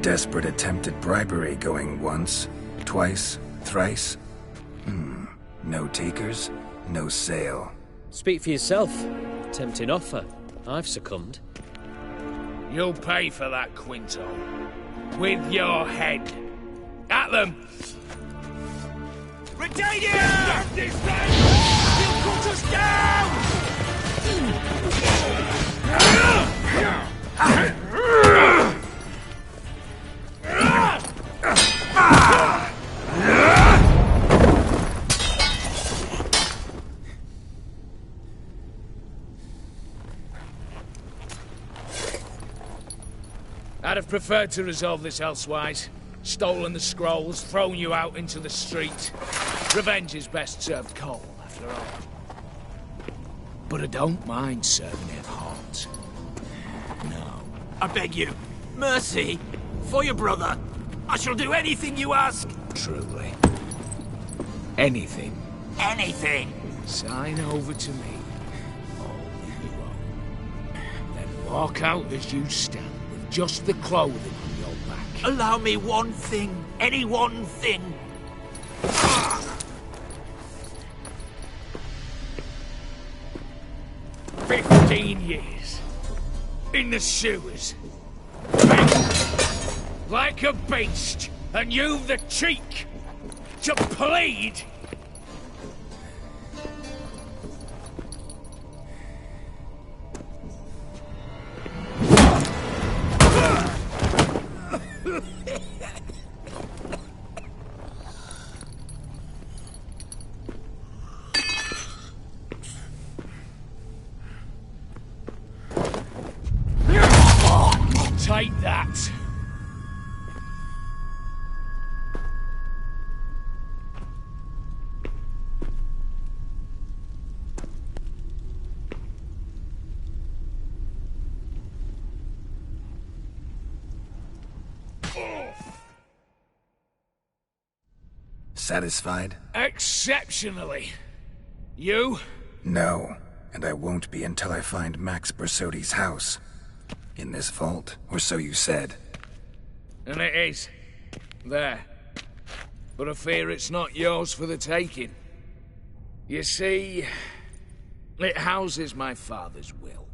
desperate attempt at bribery going once, twice, thrice. No takers, no sale. Speak for yourself. Tempting offer. I've succumbed. You'll pay for that, Quinto. With your head. At them! Britannia! This thing! You'll cut us down! I'd have preferred to resolve this elsewise. Stolen the scrolls, thrown you out into the street. Revenge is best served cold, after all. But I don't mind serving it hot. No. I beg you, mercy, for your brother. I shall do anything you ask. Truly. Anything. Anything. Sign over to me. All you own. Then walk out as you stand, with just the clothing on your back. Allow me one thing. Any one thing. 15 years. In the sewers. Begged. Like a beast. And you've the cheek to plead. Take that. Satisfied? Exceptionally. You? No, and I won't be until I find Max Bersodi's house. In this vault, or so you said. And it is. There. But I fear it's not yours for the taking. You see, it houses my father's will.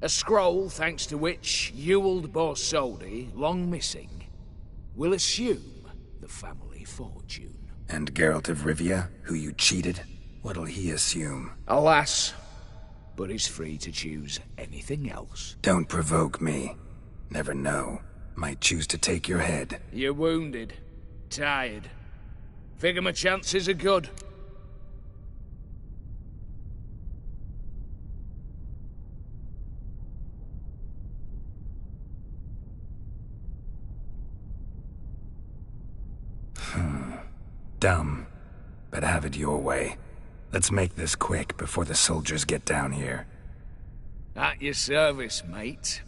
A scroll thanks to which Ewald Borsodi, long missing, will assume the family fortune. And Geralt of Rivia, who you cheated, what'll he assume? Alas, but he's free to choose anything else. Don't provoke me. Never know. Might choose to take your head. You're wounded. Tired. Figure my chances are good. Dumb. But have it your way. Let's make this quick before the soldiers get down here. At your service, mate.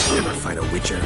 Ever fight a Witcher?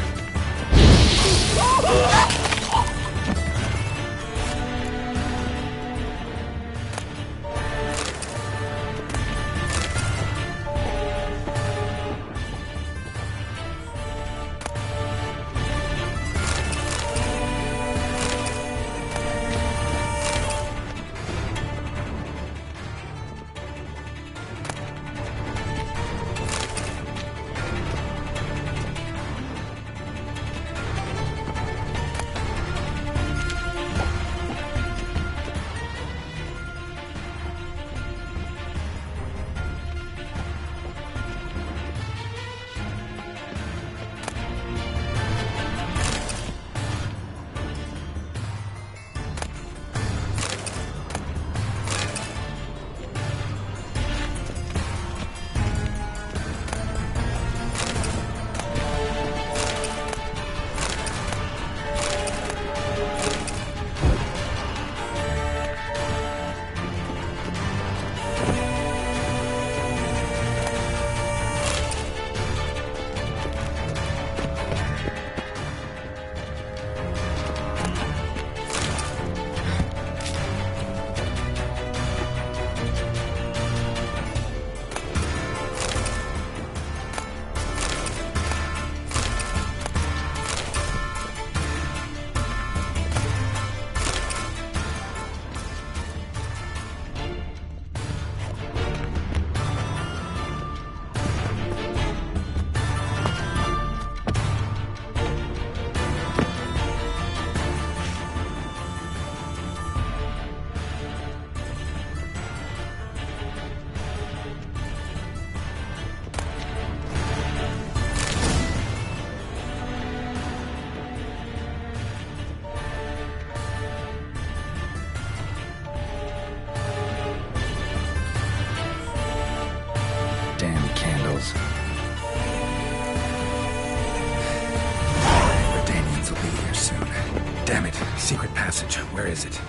Damn it. Secret passage. Where is it?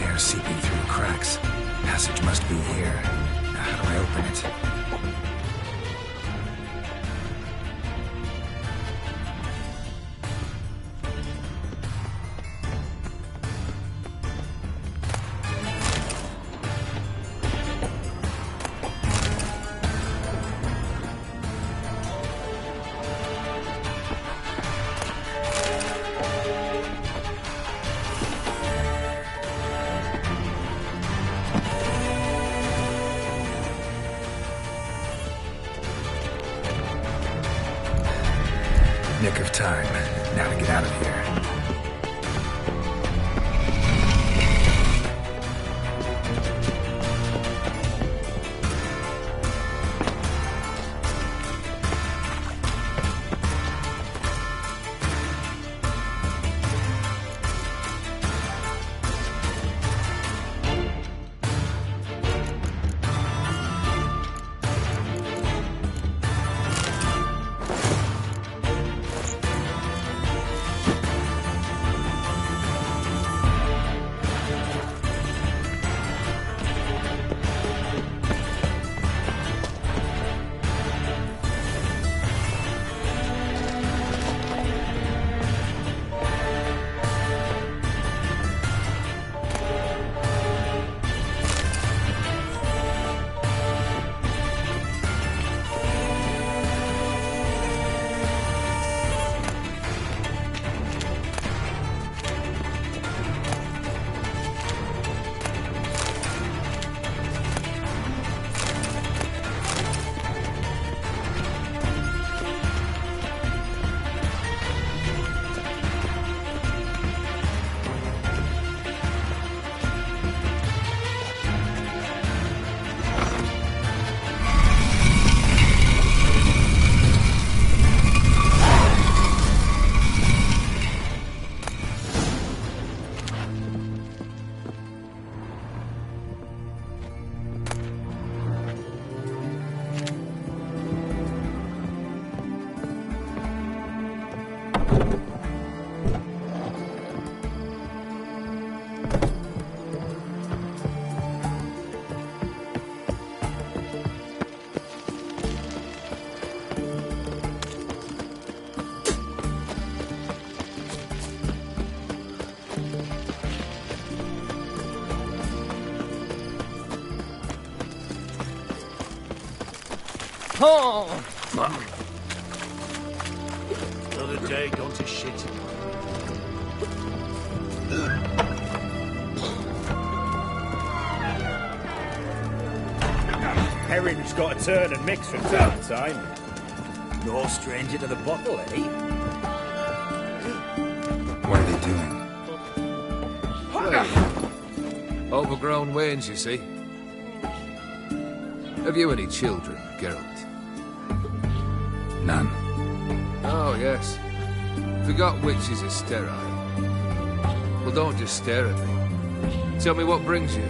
Air seeping through cracks. Passage must be here. Now how do I open it? Nick of time. Now to get out of here. Oh! Another day gone to shit. Herring's got to turn and mix from time to time. No stranger to the bottle, eh? What are they doing? Overgrown wains, you see. Have you any children, Geralt? None. Oh, yes. Forgot witches are sterile. Well, don't just stare at me. Tell me what brings you.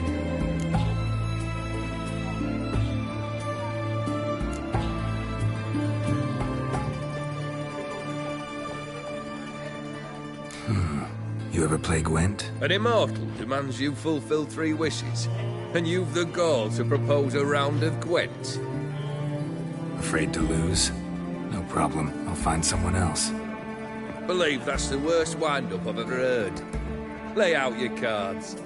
You ever play Gwent? An immortal demands you fulfill 3 wishes, and you've the gall to propose a round of Gwent. Afraid to lose? No problem. I'll find someone else. Believe that's the worst wind-up I've ever heard. Lay out your cards.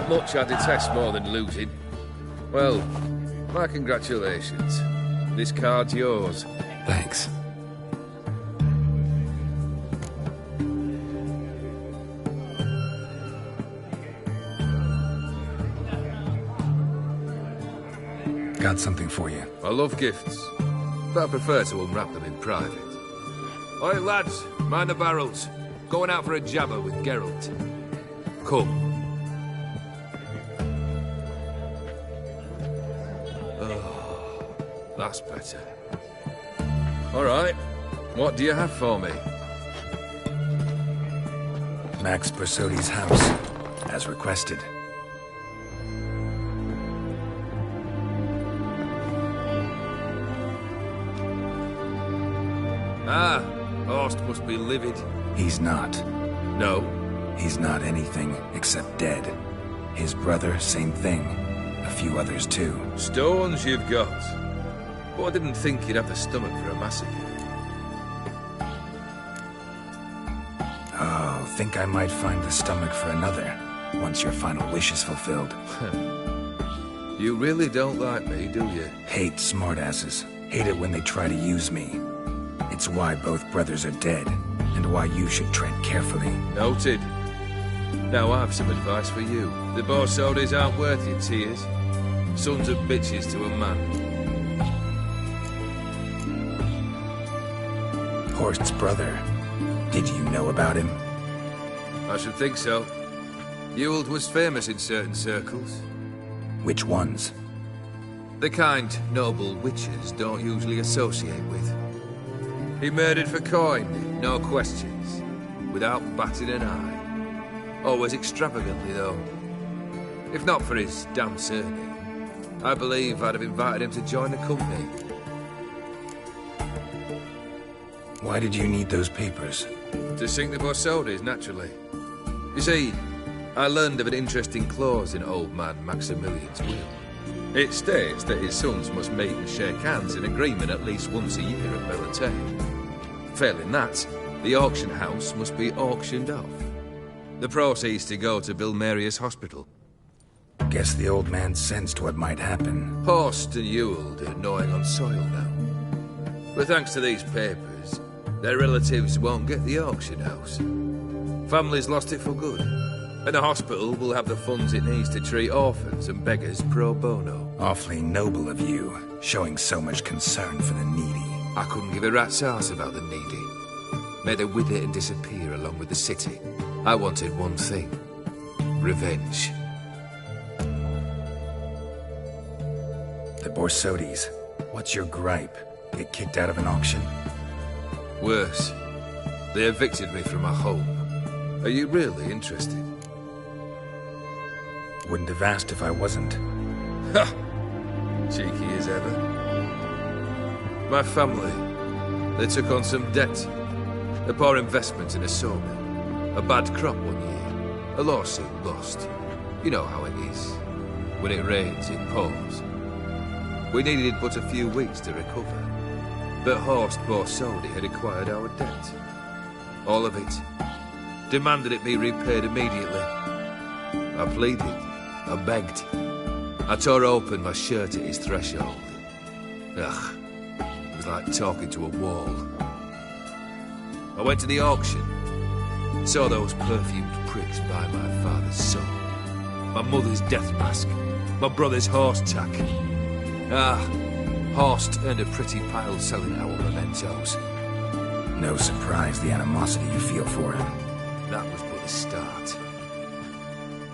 not much I detest more than losing. Well, my congratulations. This card's yours. Thanks. Got something for you. I love gifts, but I prefer to unwrap them in private. Oi, lads, mind the barrels. Going out for a jabber with Geralt. Come. Oh, that's better. All right, what do you have for me? Max Bersodi's house, as requested. Ah, Horst must be livid. He's not. No? He's not anything except dead. His brother, same thing. A few others too. Stones you've got. But I didn't think you'd have the stomach for a massacre. Oh, think I might find the stomach for another, once your final wish is fulfilled. You really don't like me, do you? Hate smartasses. Hate it when they try to use me. It's why both brothers are dead, and why you should tread carefully. Noted. Now I've some advice for you. The Borsodis aren't worth your tears. Sons of bitches to a man. Horst's brother. Did you know about him? I should think so. Ewald was famous in certain circles. Which ones? The kind noble witches don't usually associate with. He murdered for coin, no questions, without batting an eye. Always extravagantly, though. If not for his damn surname, I believe I'd have invited him to join the company. Why did you need those papers? To sink the Borsodis, naturally. You see, I learned of an interesting clause in old man Maximilian's will. It states that his sons must meet and shake hands in agreement at least once a year at Bellatane. Failing that, the auction house must be auctioned off. The proceeds to go to Bilmeria's hospital. Guess the old man sensed what might happen. Horst and Ewald are gnawing on soil now. But thanks to these papers, their relatives won't get the auction house. Families lost it for good. And the hospital will have the funds it needs to treat orphans and beggars pro bono. Awfully noble of you, showing so much concern for the needy. I couldn't give a rat's ass about the needy. May they wither and disappear along with the city. I wanted one thing. Revenge. The Borsodis. What's your gripe? Get kicked out of an auction? Worse. They evicted me from my home. Are you really interested? Wouldn't have asked if I wasn't. Ha! Cheeky as ever. My family, they took on some debt. A poor investment in a sawmill. A bad crop one year. A lawsuit lost. You know how it is. When it rains, it pours. We needed but a few weeks to recover. But Horst Borsodi had acquired our debt. All of it. Demanded it be repaid immediately. I pleaded. I begged. I tore open my shirt at his threshold. Ugh. It was like talking to a wall. I went to the auction. Saw those perfumed pricks buy my father's soul. My mother's death mask. My brother's horse tack. Ah, Horst earned a pretty pile selling our mementos. No surprise the animosity you feel for him. That was but the start.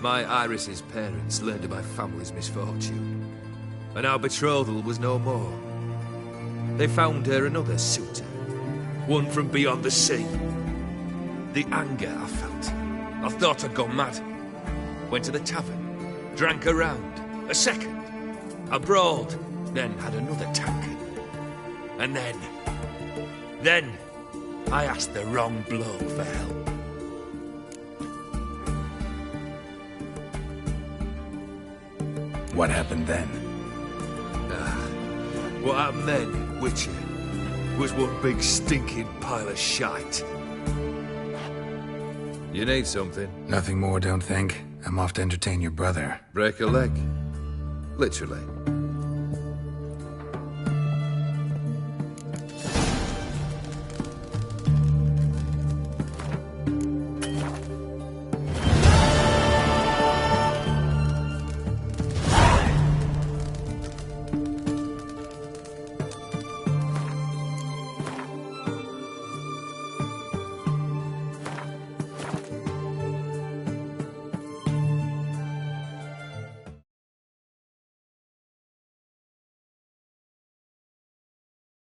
My Iris's parents learned of my family's misfortune, and our betrothal was no more. They found her another suitor, one from beyond the sea. The anger I felt, I thought I'd gone mad. Went to the tavern, drank a round, a second. I brawled, then had another tankard. And then, I asked the wrong bloke for help. What happened then? What happened then, Witcher, was one big stinking pile of shite. You need something? Nothing more, don't think. I'm off to entertain your brother. Break a leg. Literally.